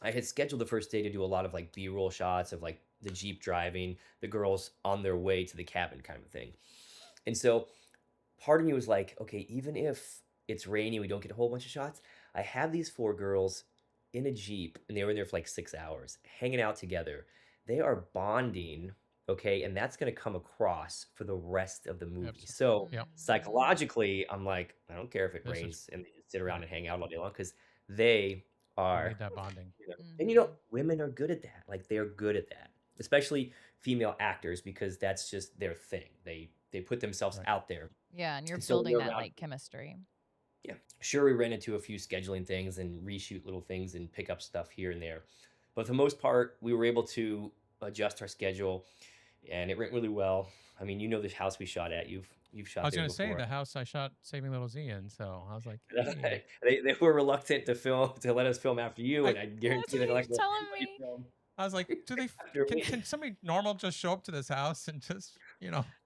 S3: I had scheduled the first day to do a lot of like B-roll shots of like the Jeep driving, the girls on their way to the cabin kind of thing, and so part of me was like, okay, even if it's rainy, we don't get a whole bunch of shots. I have these 4 girls in a Jeep, and they were in there for like 6 hours, hanging out together. They are bonding, okay, and that's going to come across for the rest of the movie.
S1: Absolutely.
S3: So
S1: Yep.
S3: psychologically, I'm like, I don't care if it
S1: This is-
S3: rains, and they just sit around and hang out all day long because they
S1: You
S3: are.
S1: need that bonding.
S3: And women are good at that. Like they're good at that, especially female actors because that's just their thing. They put themselves
S1: Right.
S3: out there.
S2: Yeah, and you're
S3: And so
S2: building
S3: we're
S2: that
S3: around-
S2: like chemistry.
S3: Yeah. Sure, we ran into a few scheduling things and reshoot little things and pick up stuff here and there. But for the most part, we were able to adjust our schedule and it went really well. I mean, you know the house we shot at. You've
S1: I
S3: shot
S1: was
S3: there
S1: gonna say
S3: before.
S1: the house I shot Saving Little Z in, so I was like, hey,
S3: They were reluctant to let us film after you,
S1: I
S3: and I
S2: That's
S3: guarantee
S2: what
S3: they're
S2: he
S3: like,
S2: was
S3: "Well,
S2: telling
S3: let you
S2: me.
S3: film
S1: I was like, do they
S3: after me."
S1: can somebody normal just show up to this house and just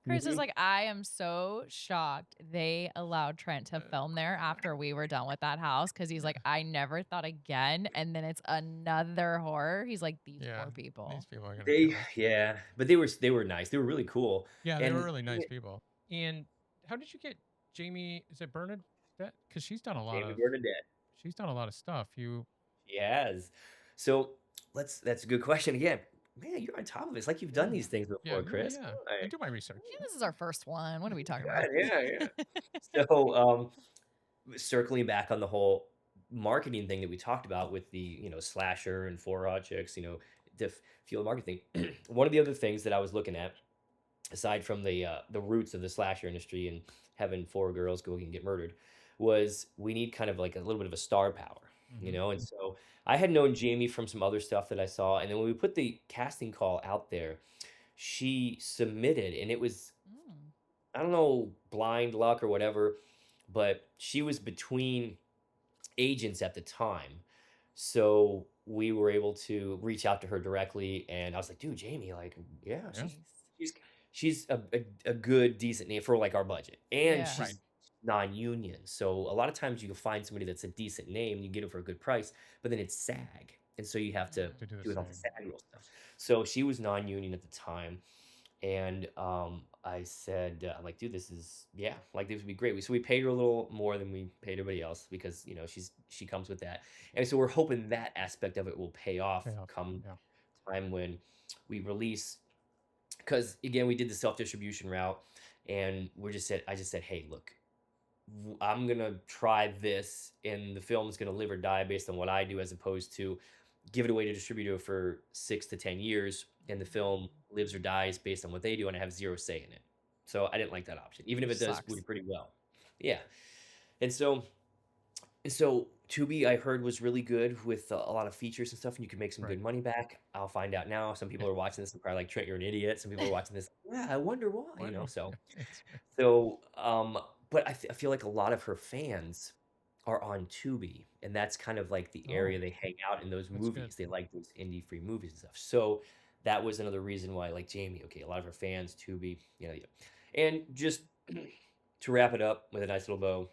S2: Chris is
S3: Mhm.
S2: like, I am so shocked they allowed Trent to film there after we were done with that house because he's like, I never thought again. And then it's another horror. He's like, these
S1: yeah,
S2: poor
S1: these
S2: people.
S1: people are gonna
S3: They
S1: kill us.
S3: yeah, but they were nice. They were really cool,
S1: Yeah, they were
S3: and
S1: really nice people. And how did you get Jamie? Is it Bernadette? Because
S3: Jamie Bernadette.
S1: she's done a lot of stuff. You,
S3: She has. So that's a good question again. Man, you're on top of it. It's like you've done
S1: yeah,
S3: these things before, Chris.
S1: yeah.
S3: All
S1: I
S3: right.
S1: do my research.
S2: Yeah, this is our first one. What are we talking about?
S3: Good, yeah. So, circling back on the whole marketing thing that we talked about with the slasher and four objects, the field marketing thing. One of the other things that I was looking at, aside from the roots of the slasher industry and having four girls go and get murdered, was we need kind of like a little bit of a star power,
S1: Hmm.
S3: and so I had known Jamie from some other stuff that I saw, and then when we put the casting call out there, she submitted, and it was,
S2: Mm.
S3: I don't know, blind luck or whatever, but she was between agents at the time. So we were able to reach out to her directly, and I was like, "Dude, Jamie, like, yeah,
S1: Yeah,
S2: Nice.
S3: she's she's a good, decent name for like our budget, and
S2: Yeah.
S1: right.
S3: she's non-union. So a lot of times you can find somebody that's a decent name, and you get it for a good price, but then it's SAG, and so you have to
S1: To do the
S3: do it all the
S1: same.
S3: SAG rule stuff. So she was non-union at the time, and I said, I'm like, dude, this is, yeah, like this would be great. So we paid her a little more than we paid everybody else because she comes with that, and so we're hoping that aspect of it will pay off
S1: Payoff.
S3: come
S1: Yeah.
S3: time when we release. Because again, we did the self distribution route, and I just said, hey, look, I'm gonna try this, and the film's gonna live or die based on what I do, as opposed to give it away to a distributor for 6 to 10 years, and the film lives or dies based on what they do, and I have zero say in it. So I didn't like that option, even if
S2: Which
S3: it does
S2: sucks.
S3: pretty well. Yeah, and so Tubi, I heard, was really good with a lot of features and stuff, and you can make some
S1: Right.
S3: good money back. I'll find out now. Some people are watching this and probably like, Trent, you're an idiot. Some people are watching this, yeah, I wonder why,
S1: Why do?
S3: So,
S1: Yeah, it's right.
S3: so, but I feel like a lot of her fans are on Tubi, and that's kind of like the
S1: Oh,
S3: area they hang out in those
S1: that's good.
S3: movies. They like those indie free movies and stuff. So that was another reason why, like Jamie, okay, a lot of her fans, Tubi, yeah. And just to wrap it up with a nice little bow,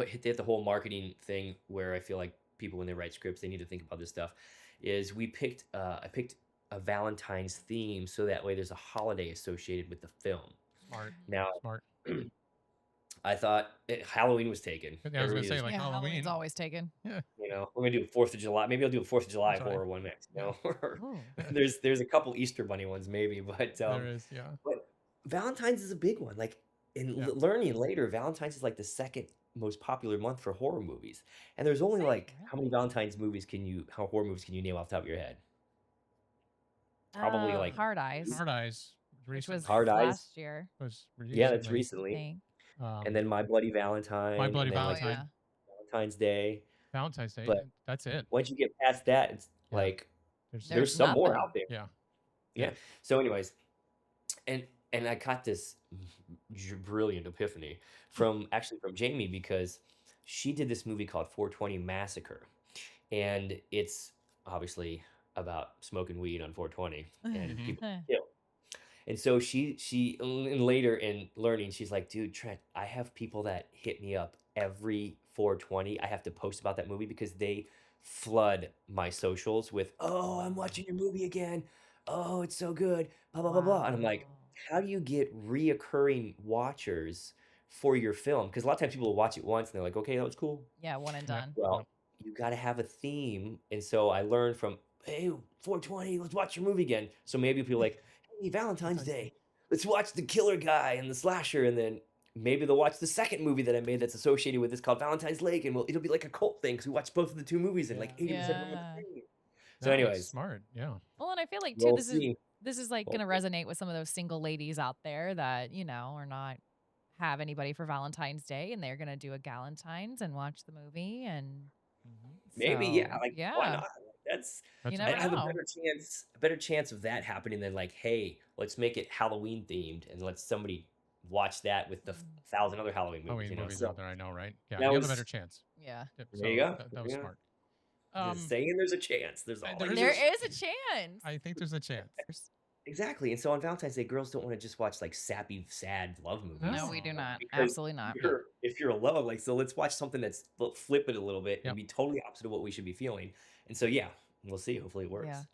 S3: hit the whole marketing thing where I feel like people, when they write scripts, they need to think about this stuff. Is I picked a Valentine's theme, so that way there's a holiday associated with the film.
S1: Smart.
S3: Now,
S1: Smart.
S3: I thought Halloween was taken.
S1: Yeah, I was gonna
S3: Everybody
S1: say
S3: was,
S1: like
S2: Yeah, Halloween's
S1: Halloween.
S2: always taken.
S1: Yeah,
S3: we're gonna do Fourth of July. Maybe I'll do a Fourth of July
S1: that's right.
S3: horror one next.
S1: Yeah,
S2: Ooh.
S3: There's a couple Easter Bunny ones maybe,
S1: there is. Yeah,
S3: but Valentine's is a big one. Like in
S1: yeah.
S3: learning later, Valentine's is like the second most popular month for horror movies. And there's only
S2: Is it
S3: like, how many
S2: really?
S3: How horror movies can you name off the top of your head? Probably like
S2: Hard Eyes,
S1: Hard Eyes
S2: which was
S1: recently
S3: Hard Eyes.
S2: last year,
S1: was
S3: Yeah, that's
S1: recently.
S2: I
S3: recently.
S2: think.
S3: And
S1: Um,
S3: then My Bloody
S1: My
S3: Valentine,
S1: Bloody
S3: and then
S2: Oh
S3: like
S2: yeah.
S1: Valentine,
S3: Valentine's Day.
S1: Valentine's Day.
S3: But
S1: That's it.
S3: once you get past that, it's
S1: Yeah,
S3: like
S1: there's
S3: there's
S2: There's
S3: some more
S2: nothing.
S3: out there.
S1: yeah, yeah.
S3: Yeah. So, anyways, and I got this brilliant epiphany from Jamie, because she did this movie called 420 Massacre, and it's obviously about smoking weed on 420 and
S1: Mhm.
S3: people killed. And so she and later in learning, she's like, dude, Trent, I have people that hit me up every 420. I have to post about that movie because they flood my socials with, oh, I'm watching your movie again. Oh, it's so good. Blah, blah, blah, blah. And I'm like,
S2: Wow.
S3: how do you get reoccurring watchers for your film? Because a lot of times people will watch it once and they're like, okay, that was cool.
S2: Yeah, one and
S1: Yep.
S2: done.
S3: Well,
S1: Yep.
S3: you got to have a theme. And so I learned from, hey, 420, let's watch your movie again. So maybe people are like, hey, Valentine's
S1: Valentine's Day.
S3: Day, let's watch the killer guy and the slasher. And then maybe they'll watch the second movie that I made that's associated with this called Valentine's Lake. And it'll be like a cult thing because we watched both of the two movies and like 80% of them are
S2: Yeah.
S3: the same. So,
S1: No, it's
S3: anyways,
S1: smart. Yeah.
S2: Well, and I feel like too,
S3: we'll
S2: this is
S3: see.
S2: this is like gonna resonate with some of those single ladies out there that, are not have anybody for Valentine's Day, and they're gonna do a Galentine's and watch the movie, and
S3: Maybe, yeah,
S2: so
S3: like, why
S2: yeah,
S3: not? Like, that's
S2: you
S1: That's
S2: never
S3: I have
S1: awesome.
S2: know.
S3: a better chance of that happening than like, "Hey, let's make it Halloween themed and let somebody watch that with the
S2: Mm.
S3: 1,000 other Halloween movies,"
S1: Halloween
S3: you know?
S1: movies out
S3: So
S1: there, I know, right? Yeah,
S3: that
S1: you have a better
S3: was
S1: chance.
S2: Yeah,
S1: Yep,
S3: there you
S1: so
S3: go.
S1: that
S3: There
S1: was
S3: you go.
S1: smart.
S3: Just
S1: Um,
S3: saying there's a chance. There's all I
S1: there is
S3: can
S1: a
S2: there
S3: say.
S2: is a chance.
S1: I think there's a chance.
S3: Exactly, and so on Valentine's Day, girls don't wanna just watch, like, sappy, sad love movies,
S2: No, we do
S1: No,
S2: not.
S3: because
S2: Absolutely not.
S1: no.
S3: if you're alone, like, so let's watch something that's flip it a little bit and
S1: Yep.
S3: be totally opposite of what we should be feeling, and so, yeah, we'll see, hopefully it
S2: Yeah,
S3: works.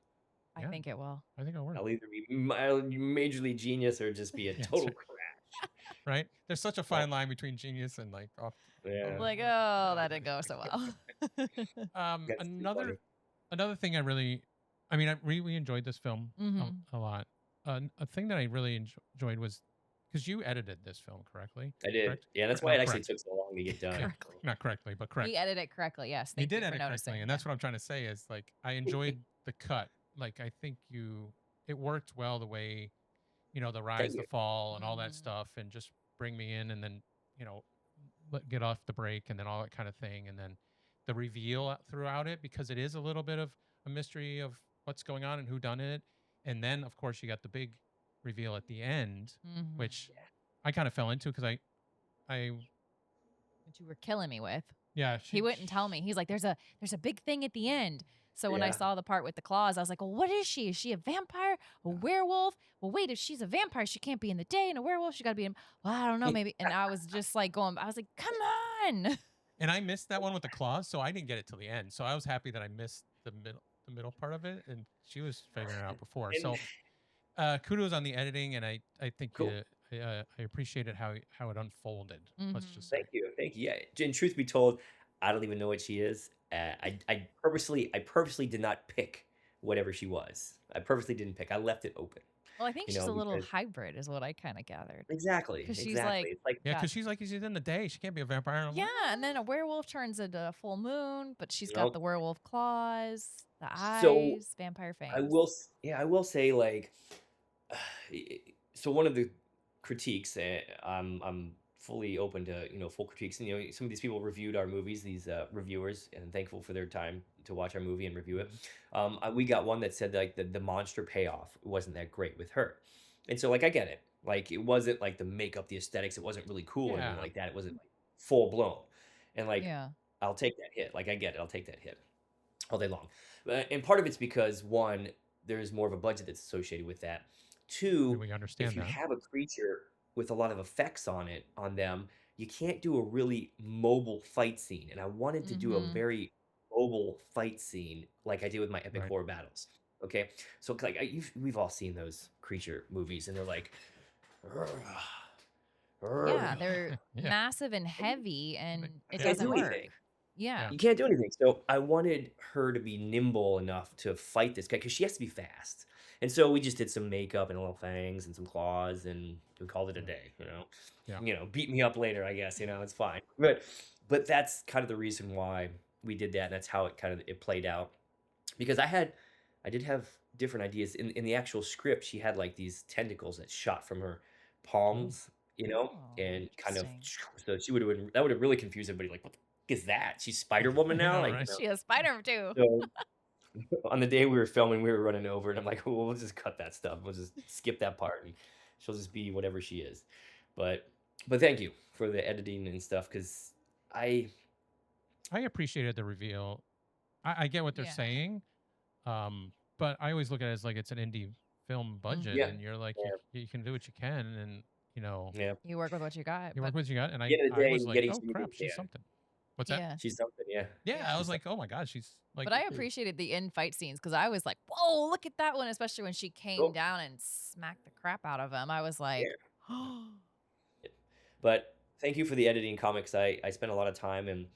S2: I
S1: Yeah,
S2: think it will.
S1: I think it'll work.
S3: I'll either be majorly genius or just be a
S1: Yeah, that's
S3: total
S1: right.
S3: crash.
S1: Right? There's such a
S3: Oh,
S1: fine line between genius and like off.
S3: yeah,
S2: Like, oh, that didn't go so well.
S3: that's too
S1: Another
S3: funny.
S1: thing I mean, I really enjoyed this film
S2: Hmm.
S1: a lot. A thing that I really enjoyed was because you edited this film correctly,
S3: I did.
S1: correct?
S3: Yeah, that's why
S1: No,
S3: it actually
S1: correct.
S3: took so long to get
S1: Yeah,
S3: done.
S2: Correctly.
S1: not correctly, but correct.
S2: He edited it correctly. Yes,
S1: You
S2: thank
S1: did
S2: you for
S1: edit correctly,
S2: noticing.
S1: and
S2: Yeah.
S1: that's what I'm trying to say is like I enjoyed the cut. Like I think it worked well the way the
S3: Thank
S1: rise, the
S3: you.
S1: fall, and all that
S2: Hmm.
S1: stuff, and just bring me in, and then you know get off the break, and then all that kind of thing, and then the reveal throughout it because it is a little bit of a mystery of what's going on and who done it, and then of course you got the big reveal at the end,
S2: Hmm.
S1: which I kind of fell into because I
S2: Which you were killing me with.
S1: yeah
S2: He wouldn't tell me. He's like, there's a big thing at the end. So when I
S3: Yeah.
S2: saw the part with the claws, I was like, well, what is she? Is she a vampire? A werewolf? Well, wait, if she's a vampire, she can't be in the day, and a werewolf, she got to be in. Well, I don't know, maybe. And I was just like I was like, come on.
S1: and I missed that one with the claws, so I didn't get it till the end. So I was happy that I missed the middle part of it, and she was figuring it out before.
S3: And
S1: So kudos on the editing, and I think
S3: cool.
S1: I appreciated how it unfolded. Let's
S2: Hmm.
S1: just say.
S3: Thank you. Thank you. Yeah. And truth be told, I don't even know what she is. I purposely did not pick whatever she was. I purposely didn't pick. I left it open,
S2: Well, I think she's a little
S3: because
S2: hybrid, is what I kind of gathered.
S3: exactly,
S2: Because she's
S3: exactly.
S2: like,
S3: It's like
S1: Yeah,
S2: got
S1: because she's in the day. She can't be a vampire. I'm
S2: yeah,
S1: like,
S2: and then a werewolf turns into a full moon, but she's got
S3: no.
S2: the werewolf claws, the
S3: So
S2: eyes, vampire fangs.
S3: I will say like so one of the critiques, I'm fully open to full critiques, and some of these people reviewed our movies, these reviewers, and thankful for their time to watch our movie and review it.
S1: Mhm.
S3: We got one that said like the monster payoff wasn't that great with her, and so like I get it, like it wasn't like the makeup, the aesthetics, it wasn't really cool or anything
S1: yeah,
S3: like that. It wasn't like full blown, and like
S2: Yeah.
S3: I'll take that hit. Like I get it, I'll take that hit all day long. And part of it's because one, there's more of a budget that's associated with that. Two,
S1: we
S3: if
S1: understand
S3: you
S1: that.
S3: have a creature with a lot of effects on them, you can't do a really mobile fight scene. And I wanted to do a
S2: Mm-hmm.
S3: very mobile fight scene like I did with my epic
S1: Right.
S3: horror battles. Okay, so like we've all seen those creature movies, and they're like, "Urgh,
S2: Yeah,
S3: urgh,"
S2: they're
S1: Yeah.
S2: massive and heavy, and it
S3: you can't
S2: doesn't
S3: do
S2: work.
S3: anything.
S2: Yeah.
S1: Yeah.
S3: You can't do anything. So I wanted her to be nimble enough to fight this guy because she has to be fast. And so we just did some makeup and little fangs and some claws, and we called it a
S1: Yeah.
S3: day.
S1: Yeah.
S3: Beat me up later, I guess. It's fine. But that's kind of the reason why we did that. And that's how it played out. Because I did have different ideas in the actual script. She had like these tentacles that shot from her
S1: Oh.
S3: palms,
S2: Oh,
S3: and kind of,
S2: interesting.
S3: so that would have really confused everybody. Like, what the f- is that? She's Spider Woman
S1: I
S3: now,
S1: know,
S3: like.
S1: right?
S2: She has spider too.
S3: So on the day we were filming, we were running over, and I'm like, "Well, we'll just cut that stuff. We'll just skip that part, and she'll just be whatever she is." But thank you for the editing and stuff, because I
S1: I appreciated the reveal. I get what they're
S2: Yeah.
S1: saying, but I always look at it as like it's an indie film budget,
S3: yeah
S2: Hmm.
S1: and you're like
S3: yeah
S1: you can do what you can, and
S3: yeah. At
S2: You work with what you got,
S1: you work
S2: but
S1: with what you got, and
S3: the end of the
S1: I
S3: day,
S1: was like,
S3: getting
S1: oh
S3: something
S1: crap,
S3: you
S1: she's
S3: can.
S1: something. What's that?
S2: yeah.
S3: She's something, yeah.
S1: Yeah, I
S2: Yeah.
S1: was
S3: She's
S1: like, oh my god, she's like,
S2: But I appreciated the end fight scenes because I was like, whoa, look at that one, especially when she came
S3: cool.
S2: down and smacked the crap out of him. I was
S3: Yeah.
S2: like, oh,
S3: Yeah. But thank you for the editing comics. I spent a lot of time,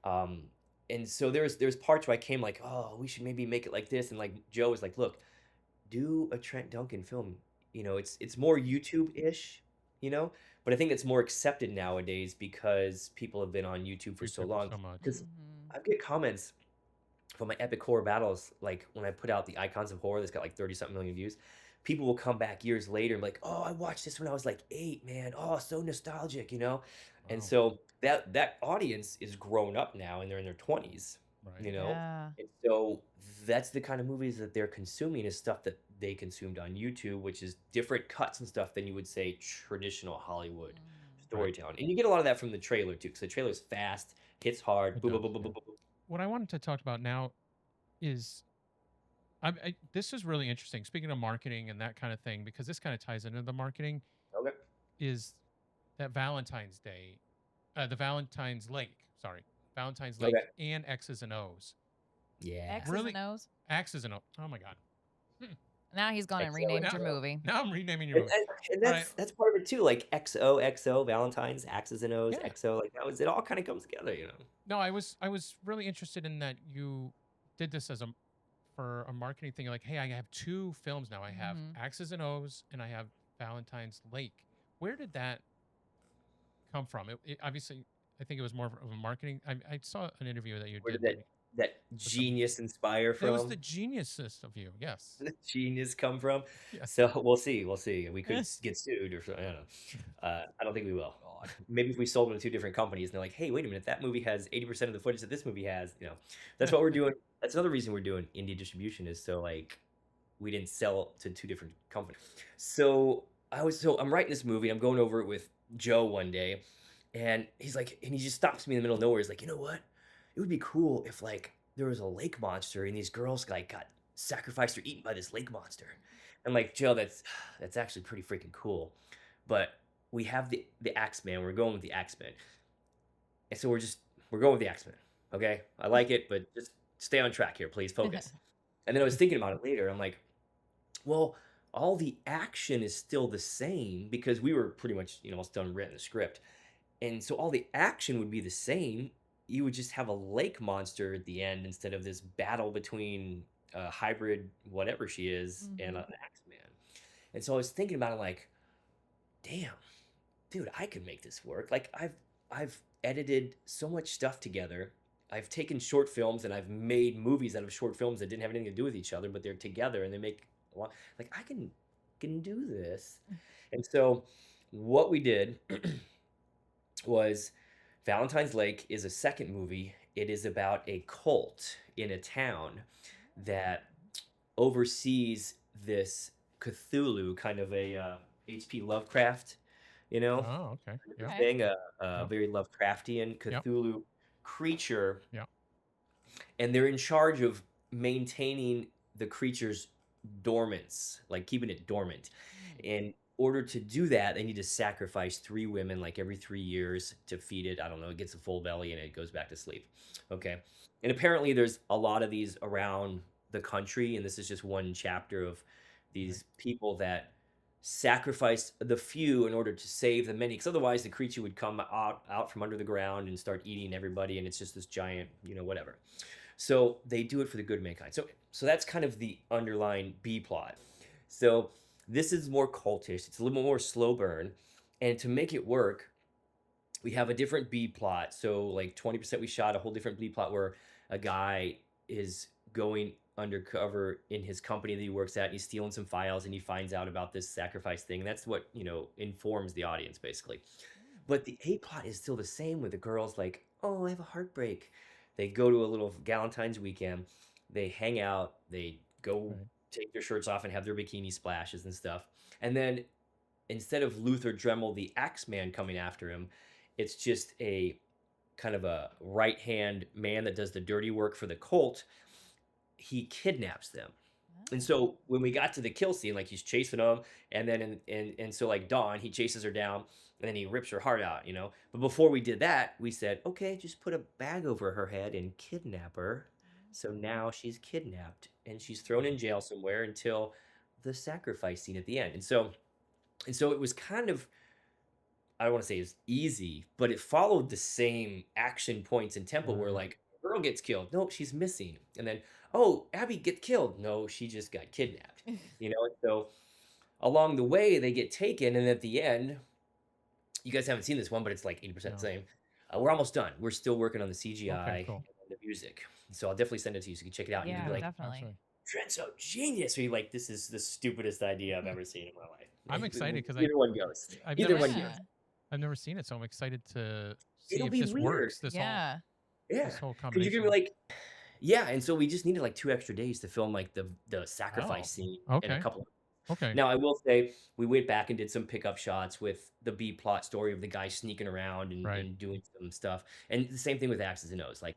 S3: um and so there's parts where I came like, oh, we should maybe make it like this, and like Joe was like, look, do a Trent Duncan film. It's more YouTube-ish, but I think it's more accepted nowadays because people have been on YouTube for so
S1: YouTube for
S3: long.
S1: so much.
S3: Because
S2: mhm.
S3: I get comments from my epic horror battles, like when I put out the Icons of Horror that's got like 30 something million views. people will come back years later and be like, "Oh, I watched this when I was like 8, man. Oh, so nostalgic, you know?" And
S1: Wow.
S3: so that audience is grown up now and they're in their 20s,
S1: Right.
S3: you know?
S2: Yeah.
S3: And so that's the kind of movies that they're consuming is stuff that they consumed on YouTube, which is different cuts and stuff than you would say traditional Hollywood
S2: Mm.
S1: Right.
S3: storytelling. And you get a lot of that from the trailer too, because the trailer is fast, hits hard,
S1: It
S3: boom, boom,
S1: does.
S3: boom, boom,
S1: Yeah.
S3: boom, boom, boom.
S1: What I wanted to talk about now is this is really interesting. Speaking of marketing and that kind of thing, because this kind of ties into the marketing,
S3: Okay.
S1: is that Valentine's Day, the Valentine's Lake, sorry, Valentine's Lake
S3: Okay.
S1: and X's and O's.
S3: Yeah.
S2: X's and
S1: Really,
S2: O's.
S1: X's and O's. Oh my God. Hmm.
S2: Now he's gone and renamed
S1: Now,
S2: your
S3: XOXO.
S2: movie.
S1: now I'm renaming your
S3: And,
S1: movie.
S3: and, and
S1: All right.
S3: that's part of it too, like XOXO, Valentine's, Axes and O's,
S1: Yeah.
S3: XO, like that was it all kind of comes together, you know.
S1: No, I was really interested in that you did this as a for a marketing thing. Like, hey, I have two films now. I have
S2: Hmm.
S1: X's and O's and I have Valentine's Lake. Where did that come from? It obviously, I think it was more of a marketing. I saw an interview that you
S3: Where
S1: did
S3: did that
S1: with some.
S3: genius inspire
S1: It was the
S3: from?
S1: geniusest of you. Yes.
S3: The genius come from?
S1: Yes.
S3: So we'll see. We'll see. We could get sued or something. I don't know. I don't think we will.
S1: God.
S3: Maybe if we sold them to two different companies and they're like, hey, wait a minute, that movie has 80% of the footage that this movie has. You know, that's what we're doing. That's another reason we're doing indie distribution is so like we didn't sell to two different companies. So I'm writing this movie. I'm going over it with Joe one day, and he's like, and he just stops me in the middle of nowhere. He's like, you know what? It would be cool if like there was a lake monster and these girls like got sacrificed or eaten by this lake monster. I'm like, Joe, that's actually pretty freaking cool. But we have the Axeman. We're going with the Axeman, and so we're going with the Axeman. Okay, I like it, but just stay on track here, please. Focus. And then I was thinking about it later. I'm like, well, all the action is still the same because we were pretty much almost done writing the script, and so all the action would be the same. You would just have a lake monster at the end instead of this battle between a hybrid whatever she is and
S2: Hmm.
S3: an Axeman. And so I was thinking about it like, damn, dude, I could make this work. Like I've edited so much stuff together. I've taken short films and I've made movies out of short films that didn't have anything to do with each other, but they're together and they make a lot. Like I can do this. And so what we did was Valentine's Lake is a second movie. It is about a cult in a town that oversees this Cthulhu, kind of a H.P. Lovecraft, you know,
S1: Oh, okay. Yeah.
S2: Okay.
S3: thing, a
S1: Yep.
S3: very Lovecraftian
S1: Yep.
S3: Cthulhu creature,
S1: Yep.
S3: and they're in charge of maintaining the creature's dormants, like keeping it dormant. In order to do that, they need to sacrifice 3 women like every 3 years to feed it. I don't know, it gets a full belly and it goes back to sleep. Okay. And apparently there's a lot of these around the country, and this is just one chapter of
S1: Right.
S3: these people that sacrifice the few in order to save the many, because otherwise the creature would come out from under the ground and start eating everybody, and it's just this giant, whatever. So they do it for the good of mankind. So that's kind of the underlying B plot. So this is more cultish. It's a little more slow burn, and to make it work, we have a different B plot. So like 20% we shot a whole different B plot where a guy is going undercover in his company that he works at, and he's stealing some files, and he finds out about this sacrifice thing. And that's what informs the audience basically. But the A plot is still the same with the girls like, oh, I have a heartbreak. They go to a little Galentine's weekend. They hang out. They go
S1: Right.
S3: take their shirts off and have their bikini splashes and stuff. And then instead of Luther Dremel, the Axeman, coming after him, it's just a kind of a right hand man that does the dirty work for the cult. He kidnaps them. And so when we got to the kill scene, like he's chasing them, and then and so like Dawn, he chases her down, and then he rips her heart out. But before we did that, we said, okay, just put a bag over her head and kidnap her. So now she's kidnapped and she's thrown in jail somewhere until the sacrifice scene at the end. And so it was kind of, I don't want to say it's easy, but it followed the same action points and tempo where
S1: Right.
S3: like girl gets killed, nope, she's missing, and then oh, Abby get killed, no, she just got kidnapped. And so along the way they get taken, and at the end, you guys haven't seen this one, but it's like 80% the
S1: No.
S3: same. We're almost done. We're still working on the
S1: Okay.
S3: CGI
S1: Cool.
S3: and the music, so I'll definitely send it to you so you can check it out. And you can
S2: Yeah,
S3: be
S1: Yeah.
S3: like,
S2: definitely.
S1: Absolutely.
S3: Trent's so genius. We're like, this is the stupidest idea I've ever seen in my life.
S1: I'm excited because
S3: Either one goes.
S1: I've
S3: Either
S1: never
S3: one
S1: seen
S3: goes.
S2: Yeah.
S1: I've never seen it, so I'm excited to see
S3: It'll
S1: if
S3: be
S1: this
S3: weird.
S1: works. This
S2: Yeah.
S3: Yeah,
S1: whole
S3: because you're gonna
S1: combination.
S3: be like, yeah. And so we just needed like 2 extra days to film like the sacrifice scene and a
S1: Okay.
S3: couple.
S1: Okay.
S3: Now I will say we went back and did some pickup shots with the B plot story of the guy sneaking around
S1: Right.
S3: and doing some stuff, and the same thing with Axes and O's. Like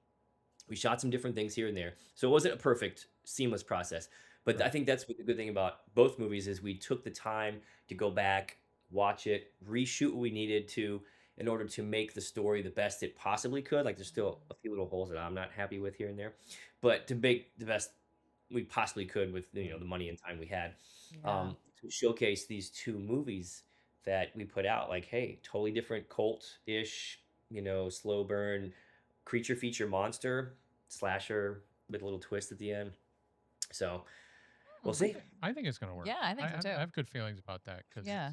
S3: we shot some different things here and there, so it wasn't a perfect seamless process. But I
S1: Right.
S3: think that's what the good thing about both movies is we took the time to go back, watch it, reshoot what we needed to in order to make the story the best it possibly could. Like there's still a few little holes that I'm not happy with here and there, but to make the best we possibly could with the money and time we had,
S2: Yeah.
S3: to showcase these 2 movies that we put out. Like, hey, totally different cult-ish, slow burn creature feature monster slasher with a little twist at the end. So we'll
S2: Hmm.
S3: see.
S1: I think it's gonna work.
S2: Yeah, I think so too.
S1: I have good feelings about that because
S2: Yeah.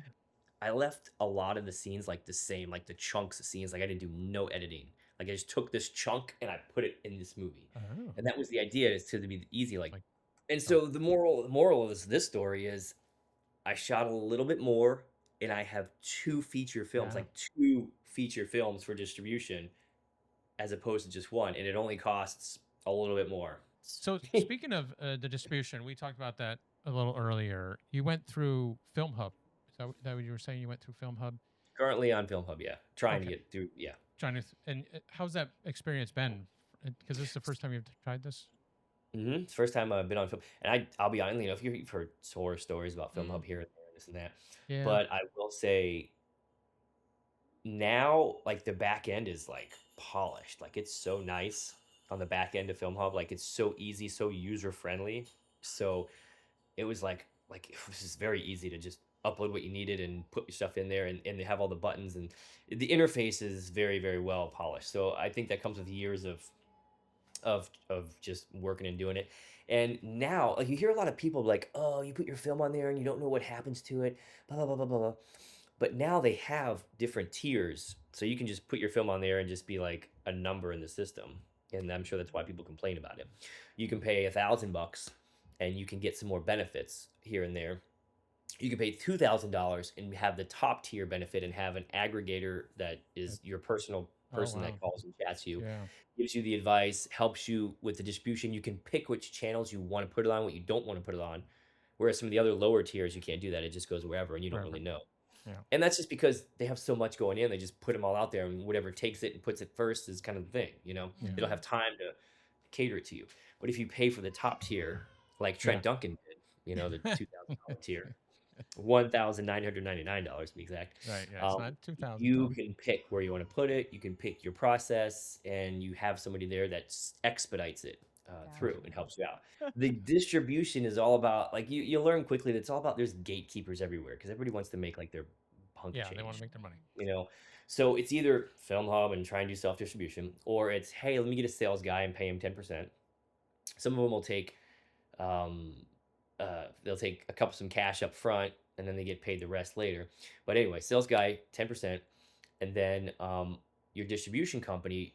S3: I left a lot of the scenes like the same, like the chunks of scenes. Like I didn't do no editing. Like I just took this chunk and I put it in this movie,
S1: oh,
S3: and that was the idea, is to be easy. Like,
S1: like
S3: and
S1: oh,
S3: so the moral of this story is I shot a little bit more, and I have 2 feature films,
S1: yeah.
S3: like 2 feature films for distribution, as opposed to just 1, and it only costs a little bit more.
S1: So speaking of the distribution, we talked about that a little earlier. You went through Film Hub. Is that what you were saying? You went through Film Hub.
S3: Currently on Film Hub, yeah, trying to
S1: Okay.
S3: get through, yeah.
S1: Trying to and how's that experience been? Because this is the first time you've tried this.
S3: It's the first time I've been on film, and I'll be honest, if you've heard horror stories about Film
S2: Mm.
S3: Hub here and there, this and that,
S1: Yeah.
S3: but I will say now, like the back end is like polished, like it's so nice on the back end of Film Hub, like it's so easy, so user friendly. So it was like it was just very easy to just upload what you needed and put your stuff in there, and they have all the buttons, and the interface is very, very well polished. So I think that comes with years of just working and doing it. And now, like you hear a lot of people like, "Oh, you put your film on there and you don't know what happens to it," blah blah blah blah blah. Blah. But now they have different tiers, so you can just put your film on there and just be like a number in the system. And I'm sure that's why people complain about it. You can pay $1,000 and you can get some more benefits here and there. You can pay $2,000 and have the top tier benefit and have an aggregator that is your personal
S1: Oh
S3: person
S1: wow.
S3: that calls and chats you,
S1: Yeah.
S3: gives you the advice, helps you with the distribution. You can pick which channels you want to put it on, what you don't want to put it on. Whereas some of the other lower tiers, you can't do that. It just goes wherever and you don't
S1: Wherever.
S3: really know.
S1: Yeah.
S3: And that's just because they have so much going in. They just put them all out there, and whatever takes it and puts it first is kind of the thing.
S1: Yeah.
S3: They don't have time to cater it to you. But if you pay for the top tier, like Trent
S1: Yeah.
S3: Duncan did, the $2,000 tier, $1,999 to be exact.
S1: Right. Yeah. It's not 2,000.
S3: You can pick where you want to put it. You can pick your process, and you have somebody there that expedites it through and helps you out. The distribution is all about, like, you learn quickly that it's all about, there's gatekeepers everywhere because everybody wants to make like their punk
S1: Yeah.
S3: change.
S1: They want to make their money.
S3: So it's either Film Hub and try and do self distribution, or it's, hey, let me get a sales guy and pay him 10%. Some of them will take they'll take some cash up front, and then they get paid the rest later. But anyway, sales guy 10%, and then your distribution company,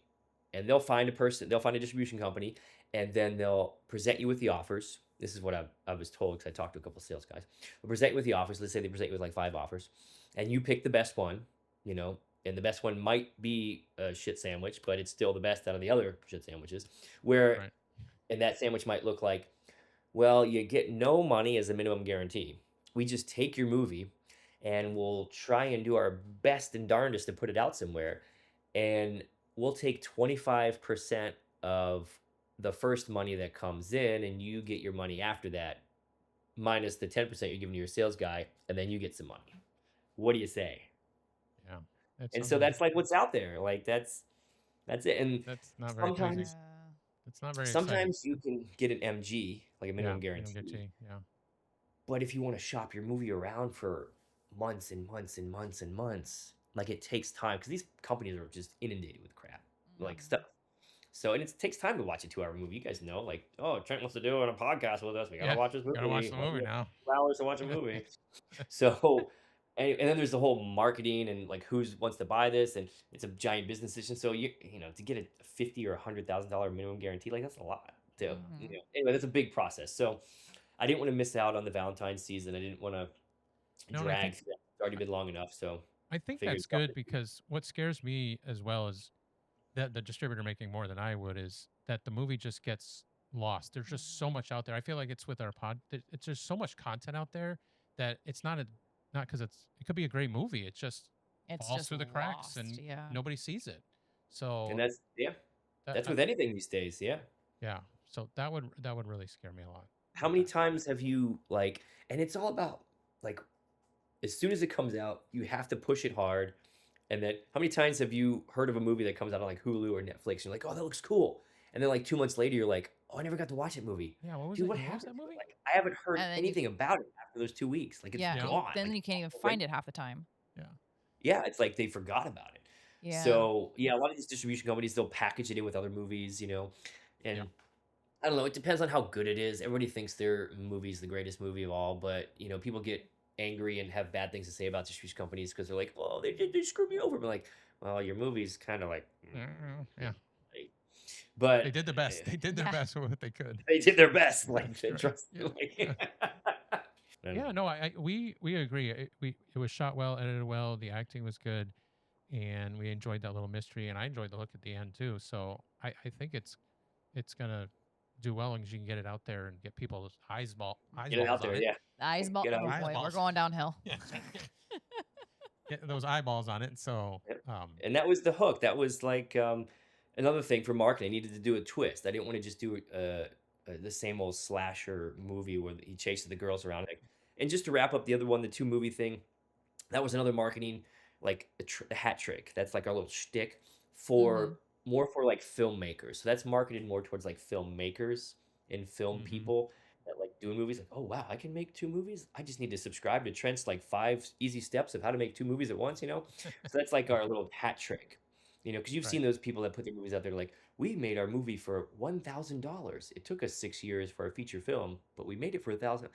S3: and they'll find a distribution company, and then they'll present you with the offers. This is what I was told because I talked to a couple sales guys. They'll present you with the offers. Let's say they present you with like 5 offers, and you pick the best one, and the best one might be a shit sandwich, but it's still the best out of the other shit sandwiches. Where,
S1: Right.
S3: and that sandwich might look like, well, you get no money as a minimum guarantee. We just take your movie and we'll try and do our best and darndest to put it out somewhere. And we'll take 25% of the first money that comes in, and you get your money after that, minus the 10% you're giving to your sales guy, and then you get some money. What do you say?
S1: Yeah. That
S3: And
S1: sounds
S3: so
S1: like
S3: that's like what's out there. Like that's it. And
S1: that's not very
S3: sometimes
S1: crazy. It's not very exciting.
S3: sometimes you can get an MG, like a minimum
S1: Yeah.
S3: guarantee.
S1: Guarantee. Yeah.
S3: But if you want to shop your movie around for months and months and months and months, like it takes time because these companies are just inundated with crap, like stuff. So, and it takes time to watch a 2-hour movie. You guys know, like, oh, Trent wants to do it on a podcast with us. We gotta
S1: Yeah,
S3: watch this movie.
S1: Gotta watch the movie now.
S3: 2 hours to watch a movie. So, and then there's the whole marketing and like who wants to buy this, and it's a giant business decision. So to get a $50,000 or $100,000 minimum guarantee, like that's a lot. So,
S2: Mhm.
S3: anyway, that's a big process. So I didn't want to miss out on the Valentine season. I didn't want to
S1: No, and I think
S3: drag through that. It's already been long enough. So figured
S1: that's good because what scares me as well is that the distributor making more than I would is that the movie just gets lost. There's just so
S2: Mhm.
S1: much out there. I feel like it's with our it's just so much content out there that it's not because it could be a great movie. It just
S2: It's
S1: falls
S2: just
S1: through the cracks
S2: lost.
S1: and
S2: Yeah.
S1: nobody sees it.
S3: and
S1: So that
S3: that's with anything these days. Yeah.
S1: yeah. So that would really scare me a lot
S3: How
S1: with
S3: many
S1: that.
S3: times have you like, and it's all about like, as soon as it comes out, you have to push it hard. And then how many times have you heard of a movie that comes out on like Hulu or Netflix? And you're like, oh, that looks cool. And then like 2 months later, you're like, oh, I never got to watch that movie.
S1: Yeah. What was
S3: Dude,
S1: it?
S3: what
S1: What was
S3: happened
S1: that
S3: to it?
S1: movie?
S3: Like, I haven't heard
S2: And then you
S3: anything about it after those 2 weeks. Like, it's
S2: yeah,
S1: Yeah.
S3: gone.
S2: then
S3: Like,
S2: you can't even
S3: it's
S2: find it half the time.
S1: Yeah.
S3: yeah, it's like they forgot about it.
S2: Yeah.
S3: So yeah, a lot of these distribution companies, they'll package it in with other movies,
S1: Yeah.
S3: and I don't know. It depends on how good it is. Everybody thinks their movie's the greatest movie of all, but people get angry and have bad things to say about distribution companies because they're like, "Well, they screwed me over." But like, well, your movie's kind of like,
S1: Yeah.
S3: like-
S1: They
S3: but
S1: did the best. They did their
S2: Yeah.
S1: best with what they could.
S3: they did their best. Like,
S1: I'm sure.
S3: trust
S1: Yeah.
S3: me.
S1: Yeah.
S3: And
S1: Yeah, no, we agree. It was shot well, edited well, the acting was good, and we enjoyed that little mystery, and I enjoyed the look at the end too. So I think it's gonna do well as you can get it out there and get people's
S3: get it out
S1: eyeballs on
S3: there.
S1: it.
S3: Yeah,
S2: The eyes ball.
S3: get out.
S2: Oh
S1: Eyes
S2: boy, we're
S1: balls.
S2: going downhill.
S1: Yeah. Get those eyeballs on it. So
S3: Yep. And that was the hook. That was like another thing for marketing. I needed to do a twist. I didn't want to just do the same old slasher movie where he chases the girls around. And just to wrap up the other one, the two movie thing, that was another marketing, like a hat trick. That's like our little shtick
S2: Mhm.
S3: for more for like filmmakers. So that's marketed more towards like filmmakers and film
S1: hmm
S3: people that like doing movies. Like, oh wow, I can make two movies. I just need to subscribe to Trent's like 5 easy steps of how to make two movies at once. So that's like our little hat trick. Because you've
S1: right.
S3: seen those people that put their movies out there like, we made our movie for $1,000. It took us 6 years for our feature film, but we made it for 1,000.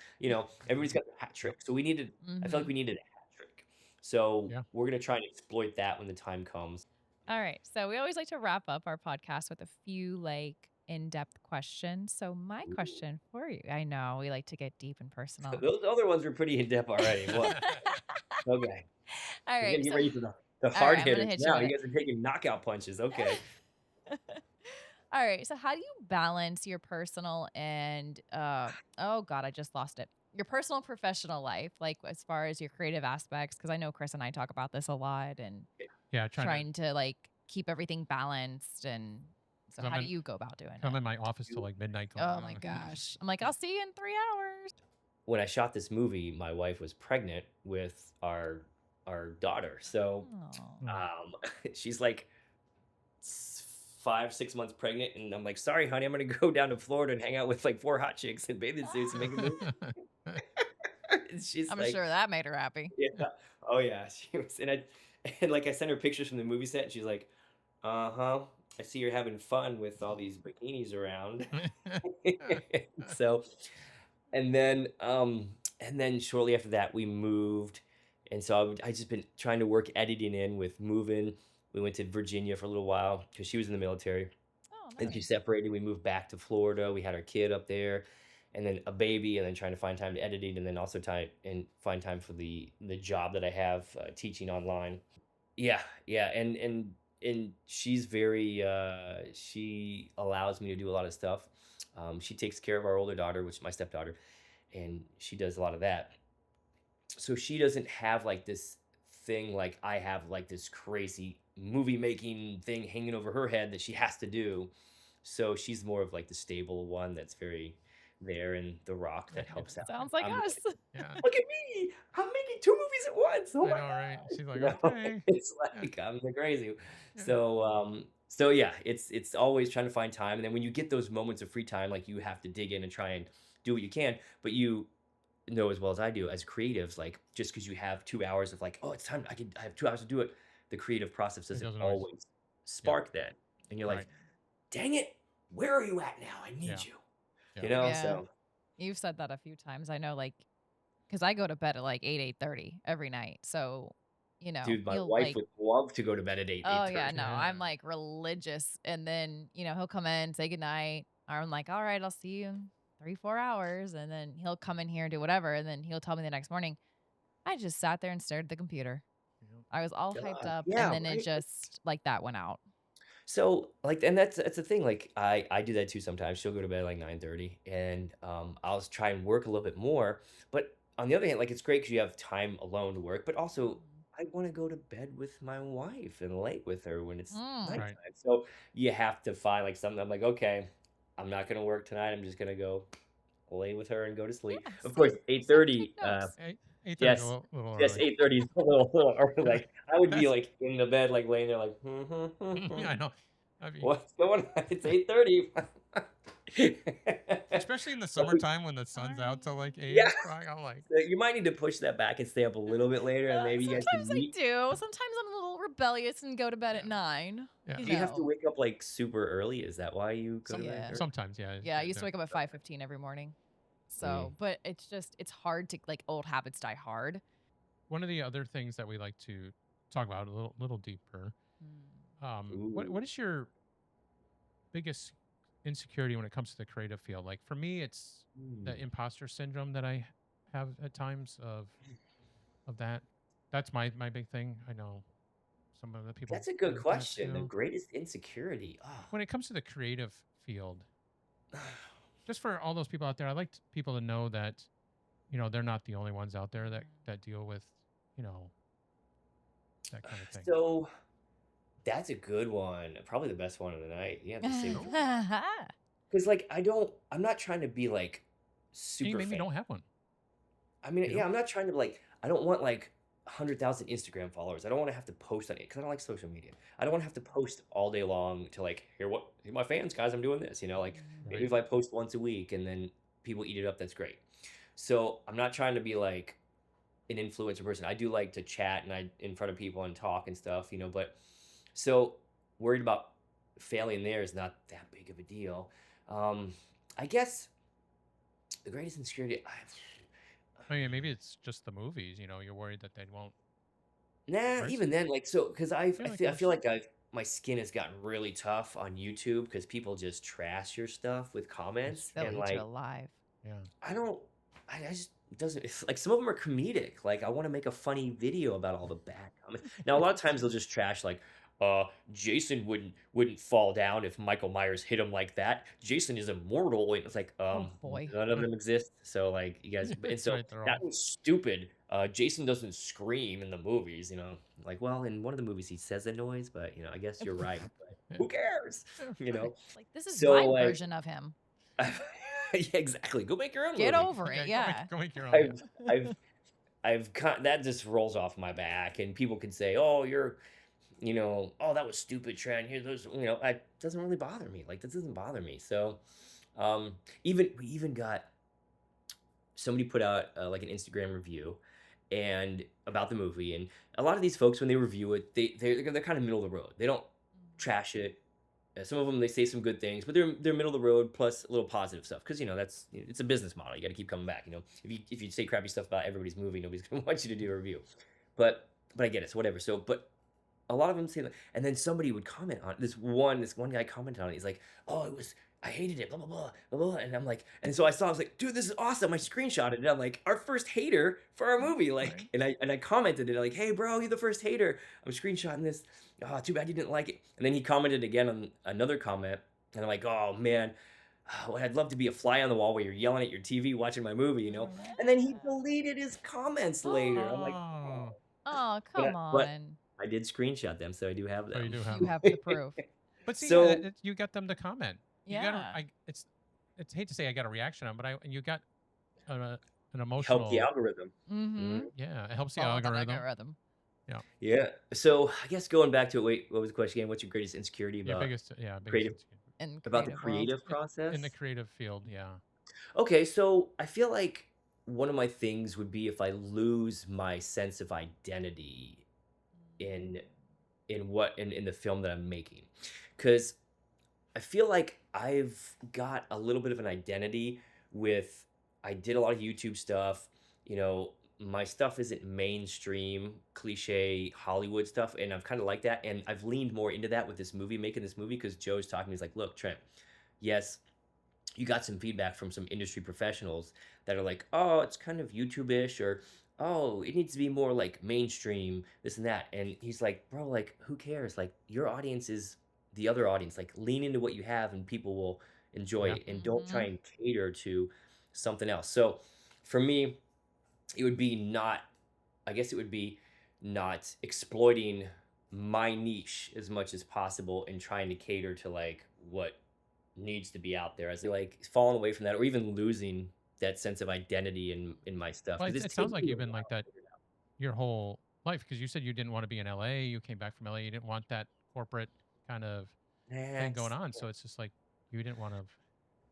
S3: Everybody's got the hat
S1: Yep.
S3: trick. So I feel like
S2: Mhm.
S3: we needed a hat trick. So
S1: Yeah.
S3: we're gonna try and exploit that when the time comes.
S2: All right. So we always like to wrap up our podcast with a few like in-depth questions. So my
S3: Ooh.
S2: question for you, I know we like to get deep and personal.
S3: Those other ones are pretty in depth already. What? Okay,
S2: All
S3: we're
S2: right.
S3: gonna get
S2: So
S3: ready for the
S2: all right,
S3: hard
S2: I'm gonna
S3: hitters
S2: hit you
S3: now.
S2: with
S3: You
S2: it.
S3: guys are taking knockout punches. Okay.
S2: All right. So how do you balance your personal and oh God, I just lost it. Your personal and professional life, like as far as your creative aspects, because I know Chris and I talk about this a lot and
S1: Yeah,
S2: trying to like keep everything balanced. And so
S1: because
S2: how do you go about doing
S1: I'm
S2: it?
S1: in my office till like midnight going,
S2: Oh my gosh. I'm like, I'll see you in 3 hours.
S3: When I shot this movie, my wife was pregnant with our daughter. So
S2: Oh.
S3: she's like 5, 6 months pregnant, and I'm like, sorry, honey, I'm gonna go down to Florida and hang out with like 4 hot chicks in bathing suits and make a movie. And she's
S2: I'm
S3: like,
S2: sure that made her happy.
S3: yeah, oh yeah, she was, and like I sent her pictures from the movie set, and she's like, uh-huh, I see you're having fun with all these bikinis around. So, and then shortly after that, we moved, and so I just been trying to work editing in with moving. We went to Virginia for a little while because she was in the military.
S2: Oh,
S3: And she
S2: nice.
S3: separated. We moved back to Florida. We had our kid up there, and then a baby, and then trying to find time to editing, and then also find time for the job that I have teaching online. Yeah, yeah, and she's very she allows me to do a lot of stuff. She takes care of our older daughter, which is my stepdaughter, and she does a lot of that. So she doesn't have like this thing like I have, like this crazy movie making thing hanging over her head that she has to do. So she's more of like the stable one that's very there, and the rock that helps out.
S2: Sounds like
S3: I'm
S2: us.
S1: Yeah,
S3: look at me, I'm making two movies at once. Oh
S1: I
S3: my
S1: know, right?
S3: god.
S1: She's like, okay.
S3: It's
S1: Yeah,
S3: like I'm like crazy.
S1: yeah.
S3: So yeah, it's always trying to find time, and then when you get those moments of free time, like you have to dig in and try and do what you can, but you know as well as I do as creatives, like just because you have 2 hours of like, oh, it's time, I have 2 hours to do it, the creative process
S1: It
S3: doesn't
S1: doesn't always.
S3: always
S1: Yeah,
S3: spark that, and you're like,
S1: right.
S3: dang it, where are you at now? I
S1: Yeah,
S3: need you.
S1: yeah.
S2: Yeah.
S3: So
S2: You've said that a few times. I know, like, because I go to bed at like 8:30 every night. So,
S3: dude, my
S2: you'll
S3: wife
S2: like,
S3: would love to go to bed at 8,
S2: oh yeah,
S3: 8:30.
S2: no,
S1: Yeah,
S2: I'm like religious. And then, he'll come in, say goodnight, I'm like, all right, I'll see you in 3, 4 hours. And then he'll come in here and do whatever. And then he'll tell me the next morning, I just sat there and stared at the computer.
S1: Yeah.
S2: I was all hyped
S3: God,
S2: up. And
S3: yeah,
S2: then it
S3: right.
S2: just like that went out.
S3: So like, and that's the thing. Like I do that too sometimes. She'll go to bed at like 9:30, and I'll try and work a little bit more. But on the other hand, like it's great because you have time alone to work. But also,
S2: Mhm.
S3: I want to go to bed with my wife and lay with her when it's
S2: Mm.
S1: Right.
S3: nighttime. So you have to find like something. I'm like, okay, I'm not gonna work tonight. I'm just gonna go lay with her and go to sleep.
S2: Yeah.
S3: Of
S2: See,
S3: course, eight
S2: see, take
S3: thirty.
S2: notes.
S1: 8:30 is a
S3: Yes,
S1: little
S3: yes,
S1: early.
S3: 8:30 is a little early. Like I would be
S1: That's
S3: like in the bed, like laying there, like.
S1: yeah, I know. I mean,
S3: What's going on? It's 8:30.
S1: especially in the
S3: So,
S1: summertime when the sun's out till
S2: Sorry.
S1: like 8
S3: yeah,
S1: o'clock. I'm like,
S3: so you might need to push that back and stay up a little bit later, and maybe you guys can
S2: Sometimes I
S3: meet.
S2: do. Sometimes I'm a little rebellious and go to bed at
S1: yeah,
S2: 9.
S1: yeah.
S2: You
S3: Do you have to
S2: know.
S3: wake up, like, super early? Is that why you go to
S1: Some
S3: bed
S2: Yeah.
S3: early?
S1: sometimes, yeah,
S2: Yeah, I used to
S1: yeah.
S2: wake up at 5:15 every morning.
S3: Mm.
S2: So, but it's hard to like old habits die hard.
S1: One of the other things that we like to talk about a little deeper.
S2: Mm.
S1: What
S3: Ooh.
S1: is your biggest insecurity when it comes to the creative field? Like for me, it's the
S3: Mm.
S1: imposter syndrome that I have at times of that. That's my big thing. I know some of the people
S3: That's a
S1: deal
S3: good
S1: with that
S3: question. The
S1: too.
S3: greatest insecurity. Oh.
S1: When it comes to the creative field, just for all those people out there, I like people to know that they're not the only ones out there that deal with you know that kind of thing.
S3: So, that's a good one. Probably the best one of the night. You have to save it
S1: Oh,
S3: for 'cause, like, I'm not trying to be, like,
S1: and you
S3: super
S1: maybe
S3: famous.
S1: don't have one.
S3: I mean,
S1: You
S3: yeah,
S1: know,
S3: I'm not trying to like. I don't want like 100,000 Instagram followers. I don't want to have to post on it because I don't like social media. I don't want to have to post all day long to like here my fans guys. I'm doing this. Like maybe
S1: right?
S3: if I post once a week and then people eat it up, that's great. So I'm not trying to be like an influencer person. I do like to chat and I in front of people and talk and stuff. But so worried about failing there is not that big of a deal. Um, I guess the greatest insecurity.
S1: I mean, maybe it's just the movies. You're worried that they won't.
S3: Nah,
S1: Right?
S3: even then, like, so, because
S1: Yeah, like
S3: I feel
S1: most.
S3: like my skin has gotten really tough on YouTube because people just trash your stuff with comments,
S2: They'll
S3: and
S2: eat you
S3: like,
S2: alive.
S1: Yeah.
S3: I don't, I just it doesn't. It's like some of them are comedic. Like, I want to make a funny video about all the bad comments. Now, a lot of times they'll just trash like, Jason wouldn't fall down if Michael Myers hit him like that. Jason is immortal. And it's like,
S2: Oh boy.
S3: none of them exist. So like, you guys,
S1: Yeah,
S3: and
S1: that's
S3: so
S1: right. They're
S3: that
S1: all.
S3: was stupid. Jason doesn't scream in the movies. Like, well, in one of the movies he says a noise, but I guess you're right. But
S1: Yeah.
S3: who cares?
S1: Yeah,
S3: You
S1: right.
S3: know.
S2: Like this is
S3: So
S2: my
S3: like,
S2: version of him.
S3: yeah, exactly. Go make your own
S2: Get
S3: movie.
S2: over it.
S1: Yeah,
S2: Yeah.
S1: go make your own. Yeah.
S3: I've I've that just rolls off my back, and people can say, "Oh, oh, that was stupid, Trent." Here, those, it doesn't really bother me. Like, this doesn't bother me. So, we even got somebody put out like an Instagram review and about the movie, and a lot of these folks when they review it, they're kind of middle of the road. They don't trash it. Some of them they say some good things, but they're middle of the road plus a little positive stuff because that's it's a business model. You got to keep coming back. If you say crappy stuff about everybody's movie, nobody's gonna want you to do a review. But I get it. So whatever. So but a lot of them say that, and then somebody would comment on this one guy commented on it. He's like, "Oh, I hated it, blah blah blah blah blah," and I'm like, and so I was like, "Dude, this is awesome!" I screenshotted it. I'm like, "Our first hater for our movie," like,
S1: Right.
S3: and I commented it like, "Hey, bro, you're the first hater." I'm screenshotting this. Oh, too bad you didn't like it. And then he commented again on another comment, and I'm like, "Oh man." Oh, I'd love to be a fly on the wall where you're yelling at your TV watching my movie. And then he deleted his comments later. I'm like, oh.
S1: Oh,
S2: Oh,
S3: But
S2: come on.
S3: I did screenshot them, so I do have
S1: so you
S3: them.
S1: do have
S2: You
S1: them.
S2: have the proof.
S1: But see,
S3: So
S1: you got them to comment. You got a,
S2: Yeah.
S1: I. It's hate to say I got a reaction on, but you got an
S3: help the
S1: emotional.
S3: algorithm.
S2: Mm-hmm.
S3: Mhm.
S1: Yeah, it helps the
S2: Follow that
S1: algorithm.
S2: algorithm.
S1: Yeah,
S3: Yeah. So I guess going back to it, wait, what was the question again? What's your greatest insecurity
S1: yeah,
S3: about
S1: biggest
S3: creative
S1: insecurity
S2: In
S3: about the
S2: creative world.
S3: creative
S1: in the
S3: process?
S1: creative field. Yeah.
S3: Okay, so I feel like one of my things would be if I lose my sense of identity in in the film that I'm making. Cuz I feel like I've got a little bit of an identity with I did a lot of YouTube stuff. My stuff isn't mainstream cliche Hollywood stuff, and I've kind of like that, and I've leaned more into that with this movie, making this movie, because Joe's talking to me. He's like, "Look, Trent, yes." you got some feedback from some industry professionals that are like, oh, it's kind of YouTube-ish, or oh, it needs to be more like mainstream, this and that. And he's like, bro, like, who cares? Like, your audience is the other audience. Like, lean into what you have and people will enjoy
S1: Yeah.
S3: it. And don't try
S2: Mhm.
S3: and cater to something else. So for me, it would be not, I guess it would be not exploiting my niche as much as possible and trying to cater to like what needs to be out there, as like falling away from that, or even losing that sense of identity in my stuff,
S1: Well,
S3: because
S1: it
S3: it's
S1: sounds
S3: taken
S1: like
S3: me a
S1: you've been like
S3: while to
S1: that
S3: figure it out.
S1: your whole life because you said you didn't want to be in LA. You came back from LA. You didn't want that corporate kind of thing going
S3: That's
S1: on. So it's just like you didn't want to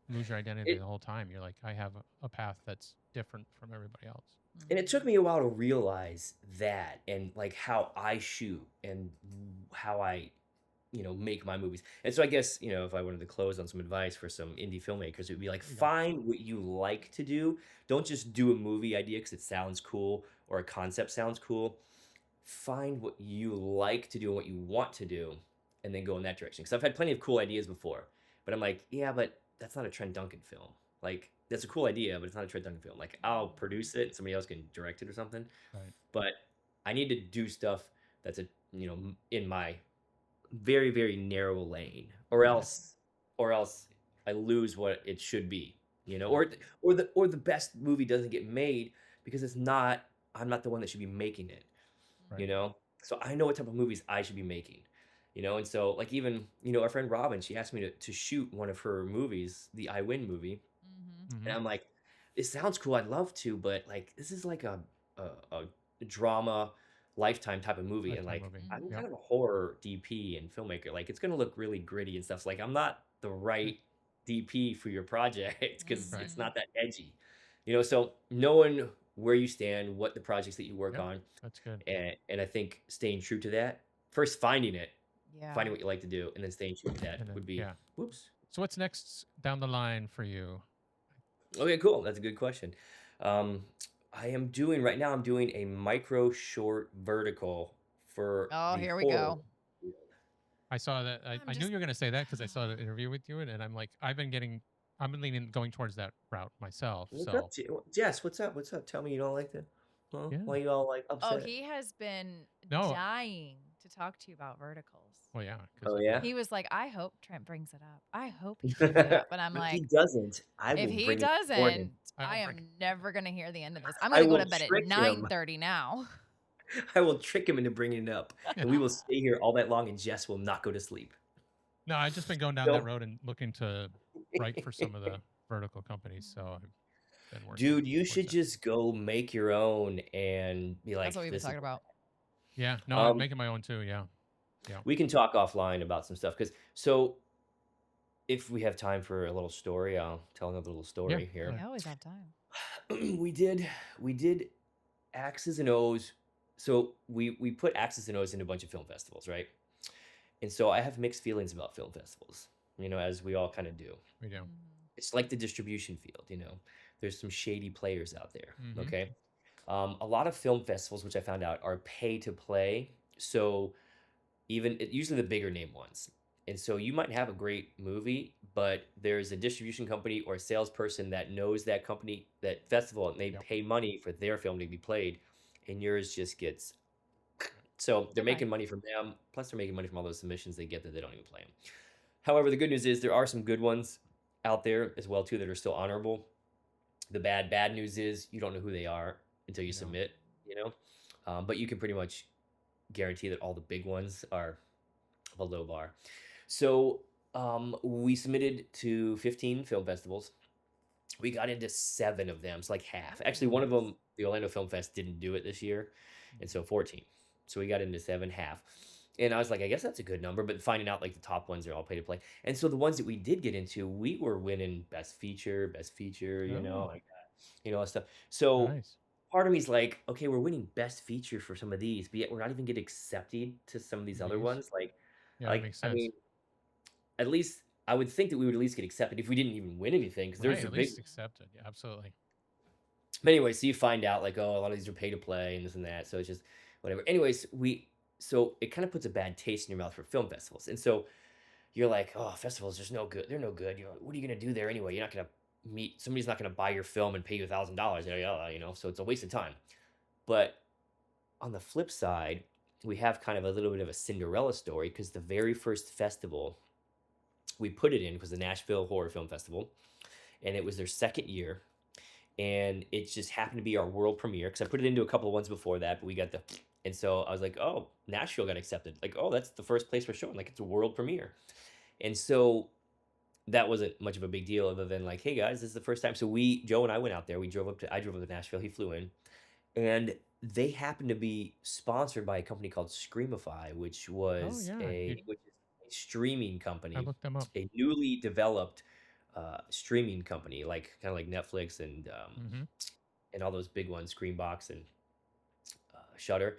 S1: lose your identity
S3: it.
S1: the whole time. You're like, I have a path that's different from everybody else.
S3: And it took
S2: Mhm.
S3: me a while to realize that, and like how I shoot and how I, make my movies. And so I guess, if I wanted to close on some advice for some indie filmmakers, it would be like,
S1: There you go.
S3: find what you like to do. Don't just do a movie idea because it sounds cool or a concept sounds cool. Find what you like to do and what you want to do, and then go in that direction. Because I've had plenty of cool ideas before, but I'm like, yeah, but that's not a Trent Duncan film. Like, that's a cool idea, but it's not a Trent Duncan film. Like, I'll produce it and somebody else can direct it or something.
S1: Right.
S3: But I need to do stuff that's in my very, very narrow lane, or
S1: Yeah.
S3: else I lose what it should be,
S1: Right.
S3: or the best movie doesn't get made because I'm not the one that should be making it,
S1: Right.
S3: you know? So I know what type of movies I should be making, And so like even, our friend Robin, she asked me to shoot one of her movies, the I Win movie.
S2: Mhm.
S1: Mm-hmm.
S3: And I'm like, it sounds cool. I'd love to, but like this is like a drama lifetime type of movie. And
S1: Lifetime
S3: like
S1: movie.
S3: I'm
S2: Mhm.
S1: Yep.
S3: kind of a horror DP and filmmaker. Like it's gonna look really gritty and stuff. So, like I'm not the
S1: Yeah.
S3: right DP for your project because
S1: Right.
S3: it's
S2: Mhm.
S3: not that edgy. So knowing where you stand, what the projects that you work
S1: Yep.
S3: on,
S1: That's good.
S3: and I think staying true to that, first finding it,
S2: Yeah.
S3: finding what you like to do, and then staying true to that
S1: And then
S3: would be
S1: yeah.
S3: whoops.
S1: So what's next down the line for you?
S3: Okay, cool. That's a good question. Um, right now, I'm doing a micro short vertical for
S2: Oh,
S3: the
S2: here we
S3: horror
S2: go.
S3: field.
S1: I saw that.
S2: I'm
S1: I knew
S2: just
S1: you were going to say that because I saw the interview with you, and I'm like, I've been leaning, going towards that route myself.
S3: What's up,
S1: So
S3: Jess? What's up? What's up? Tell me you don't like that. Huh?
S1: yeah,
S3: Why you all like
S2: Oh,
S3: upset?
S2: he has been
S1: no,
S2: dying to talk to you about verticals.
S1: well, yeah, because
S3: Oh
S1: I've been,
S3: yeah.
S2: He was like, I hope Trent brings it up. I hope he brings it up. And I'm
S3: If he
S2: like,
S3: doesn't, I
S2: if
S3: will
S2: he
S3: bring it for him.
S2: doesn't,
S1: I
S2: I
S1: will
S2: am
S1: break.
S2: never gonna hear the end of this. I'm
S3: I
S2: gonna go
S3: will
S2: to bed at
S3: trick him.
S2: 9:30 now.
S3: I will trick him into bringing it up,
S1: Yeah.
S3: and we will stay here all night long, and Jess will not go to sleep.
S1: No, I've just been going down that
S3: No.
S1: road and looking to write for some of the vertical companies. So I've been working
S3: Dude, you
S1: towards
S3: should
S1: that.
S3: just go make your own and be
S2: That's what
S3: like,
S2: we've been
S3: this is.
S2: talking about.
S1: Yeah, no, I'm
S3: Um,
S1: making my own too. Yeah, yeah,
S3: we can talk offline about some stuff because so if we have time for a little story, I'll tell another little
S1: yeah.
S3: story
S1: Go
S2: We
S3: here.
S1: ahead.
S2: always have time.
S3: We did Axes and O's. So we put Axes and O's in a bunch of film festivals, right? And so I have mixed feelings about film festivals, as we all kind of do.
S1: We do.
S2: Mhm.
S3: It's like the distribution field. There's some shady players out there.
S1: Mm-hmm.
S3: Okay. A lot of film festivals, which I found out, are pay to play. So usually the bigger name ones. And so you might have a great movie, but there's a distribution company or a salesperson that knows that company, that festival, and they
S1: Yep.
S3: pay money for their film to be played, and yours just gets. So they're
S2: Okay.
S3: making money from them. Plus, they're making money from all those submissions they get that they don't even play them. However, the good news is there are some good ones out there as well too that are still honorable. The bad news is you don't know who they are until you
S1: You don't.
S3: submit. But you can pretty much guarantee that all the big ones are of a low bar. So we submitted to 15 film festivals. We got into 7 of them. It's like half. Actually, one of
S2: Nice.
S3: them, the Orlando Film Fest, didn't do it this year, and so 14. So we got into 7, half. And I was like, I guess that's a good number. But finding out like the top ones are all pay to play, and so the ones that we did get into, we were winning best feature,
S1: Oh,
S3: like all that stuff. So
S1: nice.
S3: part of me is like, okay, we're winning best feature for some of these, but yet we're not even getting accepted to some of these other
S1: These.
S3: ones. Like,
S1: Yeah, that makes
S3: I
S1: sense.
S3: mean, at least I would think that we would at least get accepted if we didn't even win anything, because
S1: Right.
S3: there's a
S1: At
S3: big.
S1: least accepted. Yeah, absolutely.
S3: But anyway, so you find out like, oh, a lot of these are pay to play and this and that, so it's just whatever. Anyways, so it kind of puts a bad taste in your mouth for film festivals, and so you're like, oh, festivals, there's no good. They're no good. You're like, what are you gonna do there anyway? You're not gonna meet somebody's not gonna buy your film and pay you $1,000. So it's a waste of time. But on the flip side, we have kind of a little bit of a Cinderella story because the very first festival we put it in was the Nashville Horror Film Festival, and it was their second year, and it just happened to be our world premiere because I put it into a couple of ones before that, but we got the and so I was like, oh, Nashville got accepted. Like, oh, that's the first place we're showing. Like, it's a world premiere. And so that wasn't much of a big deal other than like, hey guys, this is the first time. So Joe and I went out there. I drove up to Nashville. He flew in, and they happened to be sponsored by a company called Screamify,
S1: Oh yeah,
S3: which is a streaming
S1: I
S3: company,
S1: looked them up.
S3: a newly developed streaming company, like kind of like Netflix
S1: Hmm.
S3: and all those big ones, Screenbox and Shutter.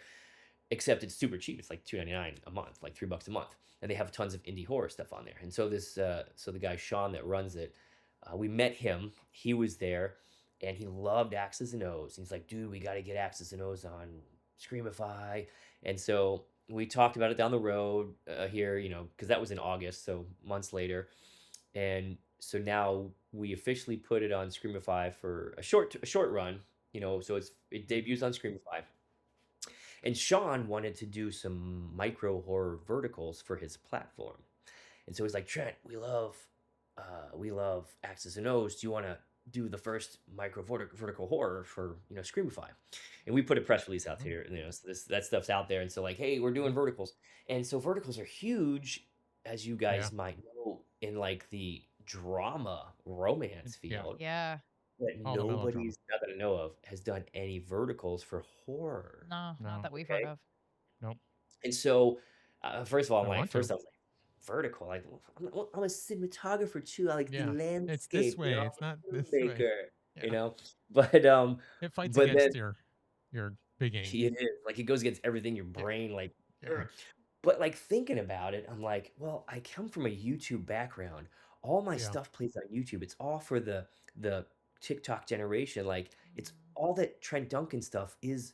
S3: Except it's super cheap. It's like $2.99 a month, like $3 a month, and they have tons of indie horror stuff on there. And so so the guy Sean that runs it, we met him. He was there, and he loved Axes and O's. And he's like, dude, we got to get Axes and O's on Screamify. And so we talked about it down the road here, because that was in August, so months later. And so now we officially put it on Screamify for a short run. So it debuts on Screamify. And Sean wanted to do some micro horror verticals for his platform. And so he's like, Trent, we love Axis and O's. Do you want to do the first vertical horror for, Screamify? And we put a press release out there, so that stuff's out there. And so like, hey, we're doing verticals. And so verticals are huge, as you
S1: Yeah,
S3: guys might know, in like the drama romance
S1: yeah,
S3: field.
S2: Yeah.
S3: But
S1: all the melodrama.
S3: nobody's, not that I know of, has done any verticals for horror.
S2: No, not
S1: No,
S2: that we've heard
S3: Okay.
S2: of.
S1: nope.
S3: And so, first of all,
S1: I want to.
S3: I was like, vertical. Like, I'm a cinematographer too. I like the
S1: Yeah, it's this
S3: landscape.
S1: way. It's not
S3: I'm a
S1: this way.
S3: filmmaker. You
S1: Yeah,
S3: know, but
S1: it fights
S3: but then
S1: against your big aim.
S3: it is like it goes against everything. Your
S1: Yeah,
S3: brain, like,
S1: yeah,
S3: but like thinking about it, I'm like, well, I come from a YouTube background. All my
S1: yeah,
S3: stuff plays on YouTube. It's all for the TikTok generation. Like, it's
S2: Mhm.
S3: all that Trent Duncan stuff is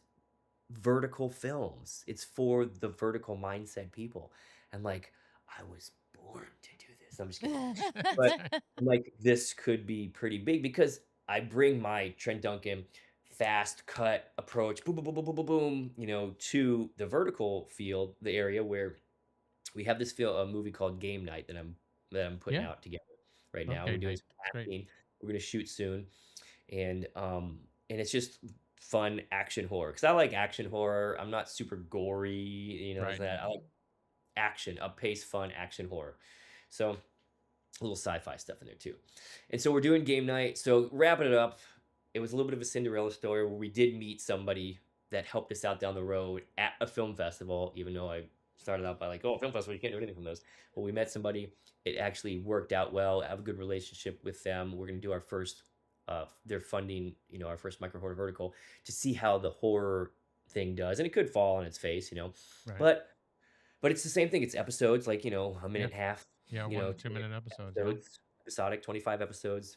S3: vertical films. It's for the vertical mindset people. And like, I was born to do this. I'm just kidding.
S1: that's
S3: But
S1: right.
S3: I'm like, this could be pretty big because I bring my Trent Duncan fast cut approach, boom, boom, boom, boom, boom, boom, boom, to the vertical field, the area where we have a movie called Game Night that I'm putting
S1: Yeah,
S3: out together right
S1: love
S3: now. We're
S1: game
S3: doing
S1: night.
S3: some
S1: It's great.
S3: casting. We're gonna shoot soon, and it's just fun action horror because I like action horror. I'm not super gory,
S1: Right.
S3: that I like action, up pace, fun action horror. So a little sci-fi stuff in there too. And so we're doing game night. So wrapping it up, it was a little bit of a Cinderella story where we did meet somebody that helped us out down the road at a film festival, even though I started out by like, oh, film festival, you can't do anything from those. Well, we met somebody. It actually worked out well. I have a good relationship with them. We're gonna do our first they're funding, our first micro horror vertical to see how the horror thing does. And it could fall on its face.
S1: Right.
S3: But it's the same thing. It's episodes, like, a minute
S1: Yeah,
S3: and a half,
S1: yeah. 1 2 minute
S3: 20
S1: episodes. Yeah,
S3: episodes, episodic, 25 episodes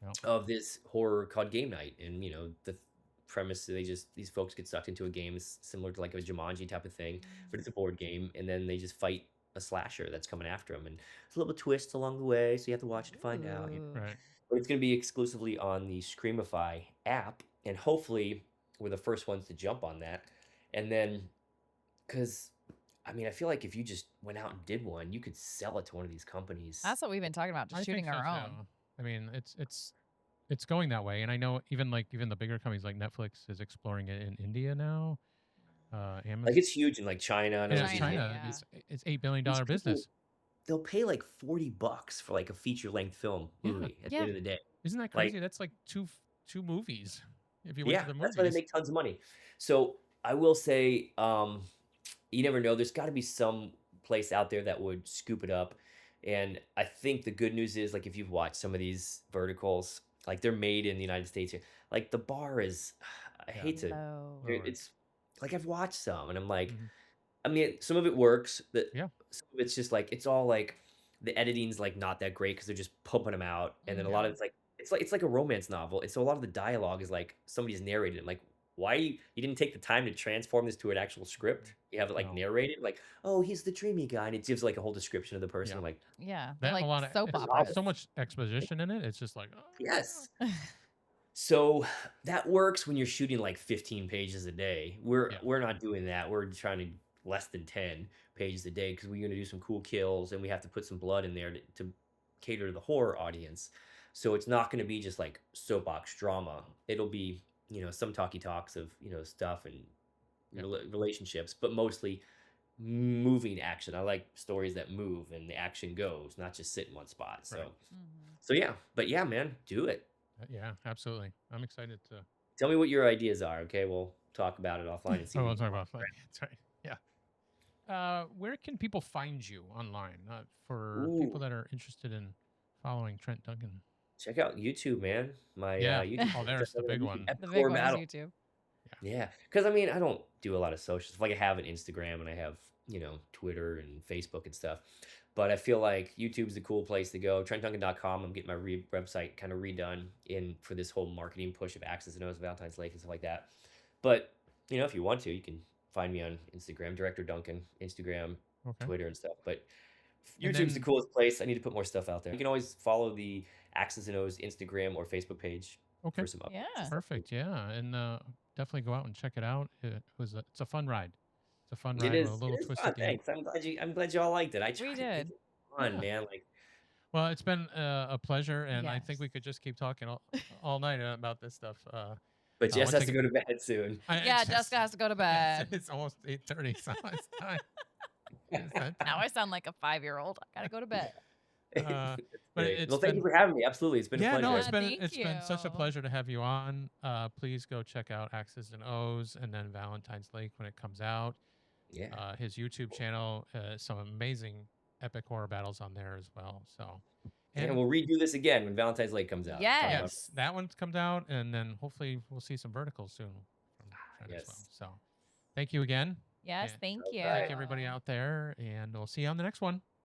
S1: yeah.
S3: of this horror called Game Night. And, the premise, these folks get sucked into a game similar to like a Jumanji type of thing, but it's a board game. And then they just fight a slasher that's coming after them. And there's a little twist along the way. So you have to watch it to find out.
S2: Ooh.
S1: Right.
S3: But it's going to be exclusively on the Screamify app. And hopefully we're the first ones to jump on that. And then, because I mean, I feel like if you just went out and did one, you could sell it to one of these companies.
S2: That's what we've been talking about, just
S1: I think
S2: shooting
S1: so
S2: our own.
S1: too. I mean, it's going that way, and I know even the bigger companies like Netflix is exploring it in India now.
S3: Like,
S1: Amazon,
S3: it's huge in like China and
S1: yeah,
S3: other
S1: it's
S3: these.
S1: China.
S2: yeah.
S1: It's $8 billion
S3: These people,
S1: business.
S3: they'll pay like $40 for like a feature length film
S1: Yeah,
S3: movie at the
S2: Yeah.
S3: end of the day.
S1: isn't that
S3: Like,
S1: crazy? That's like two movies if you went to
S3: yeah,
S1: the
S3: that's why they
S1: movies.
S3: make tons of money. So I will say, you never know. There's got to be some place out there that would scoop it up. And I think the good news is, like, if you've watched some of these verticals, like, they're made in the United States here. Like, the bar is, I
S1: Yeah,
S3: hate to,
S2: Low.
S1: lower.
S3: it's like I've watched some and I'm like,
S1: Mhm.
S3: I mean, some of it works. That
S1: Yeah,
S3: some of it's just like it's all like the editing's like not that great because they're just pumping them out, and then a
S2: Mhm.
S3: lot of it's like it's like a romance novel, and so a lot of the dialogue is like somebody's narrated. I'm like, why you didn't take the time to transform this to an actual script? You have it like
S1: No.
S3: narrated, like, oh, he's the dreamy guy, and it gives like a whole description of the person.
S1: Yeah.
S3: I'm like,
S2: Yeah, they're
S1: That and
S2: like
S1: a lot of
S2: soap
S1: it's
S2: operas.
S1: so much exposition in it. It's just like,
S3: yes. So that works when you're shooting like 15 pages a day.
S1: Yeah.
S3: We're not doing that. We're trying to less than 10 pages a day because we're going to do some cool kills and we have to put some blood in there to cater to the horror audience. So it's not going to be just like soapbox drama. It'll be, some talky talks of, stuff and
S1: Yeah.
S3: relationships, but mostly moving action. I like stories that move and the action goes, not just sit in one spot. So,
S1: Right.
S3: so yeah, but yeah, man, do it.
S1: Yeah, absolutely. I'm excited to.
S3: Tell me what your ideas are, okay? We'll talk about it offline and see
S1: Oh,
S3: what
S1: we'll
S3: you
S1: talk
S3: want.
S1: about that. That's right. Yeah. Where can people find you online for people
S3: Ooh,
S1: that are interested in following Trent Duncan?
S3: check out YouTube, man. My
S1: Yeah.
S3: YouTube.
S1: Oh, there's the big one.
S2: The
S3: Epic
S2: big
S3: Core
S2: one is
S3: Battle.
S2: YouTube.
S3: Yeah, because I mean, I don't do a lot of socials. Like I have an Instagram and I have, Twitter and Facebook and stuff. But I feel like YouTube's the cool place to go. TrentDuncan.com. I'm getting my website kind of redone for this whole marketing push of AXES and O's, Valentine's Lake and stuff like that. But if you want to, you can find me on Instagram, Director Duncan, Instagram,
S1: Okay.
S3: Twitter, and stuff. But
S1: And
S3: YouTube's the
S1: then-
S3: coolest place. I need to put more stuff out there. You can always follow the AXES and O's Instagram or Facebook page
S1: Okay.
S3: for some updates.
S2: Yeah.
S3: and stuff.
S1: Perfect. Yeah. And definitely go out and check it out. It's a fun ride. It's a fun
S3: It
S1: ride
S3: is.
S1: with a little
S3: It is
S1: twist
S3: fun.
S1: at the end.
S3: Thanks. I'm glad you all liked it. I tried
S2: We
S3: to make
S2: did.
S3: it fun,
S1: Yeah.
S3: man. Like,
S1: Well, it's been a pleasure, and I think
S2: Yes.
S1: we could just keep talking all night about this stuff.
S3: but Jess
S1: once
S3: has
S1: I
S3: to
S1: get-
S3: go to bed soon.
S2: Yeah, Jessica has to go to bed.
S1: It's almost 8:30, so it's time. It's that
S2: Now
S1: time.
S2: I sound like a 5-year-old. I gotta go to bed.
S1: But
S3: Great.
S1: it's
S3: Well, thank you
S1: been-
S3: for having me. Absolutely, it's been a
S1: Yeah,
S3: pleasure.
S1: no,
S2: Thank
S1: it's been such a
S2: you.
S1: pleasure to have you on. Please go check out Axes and O's and then Valentine's Lake when it comes out.
S3: Yeah.
S1: His YouTube channel, some amazing epic horror battles on there as well. So,
S3: And we'll redo this again when Valentine's Lake comes out.
S2: Yes.
S3: Talk about-
S1: yes, that one comes out, and then hopefully we'll see some verticals soon from Trent as well.
S3: Yes.
S1: So, thank you again.
S2: Yes,
S1: Yeah.
S2: thank
S3: Okay.
S2: you.
S1: Thank everybody out there, and we'll see you on the next one.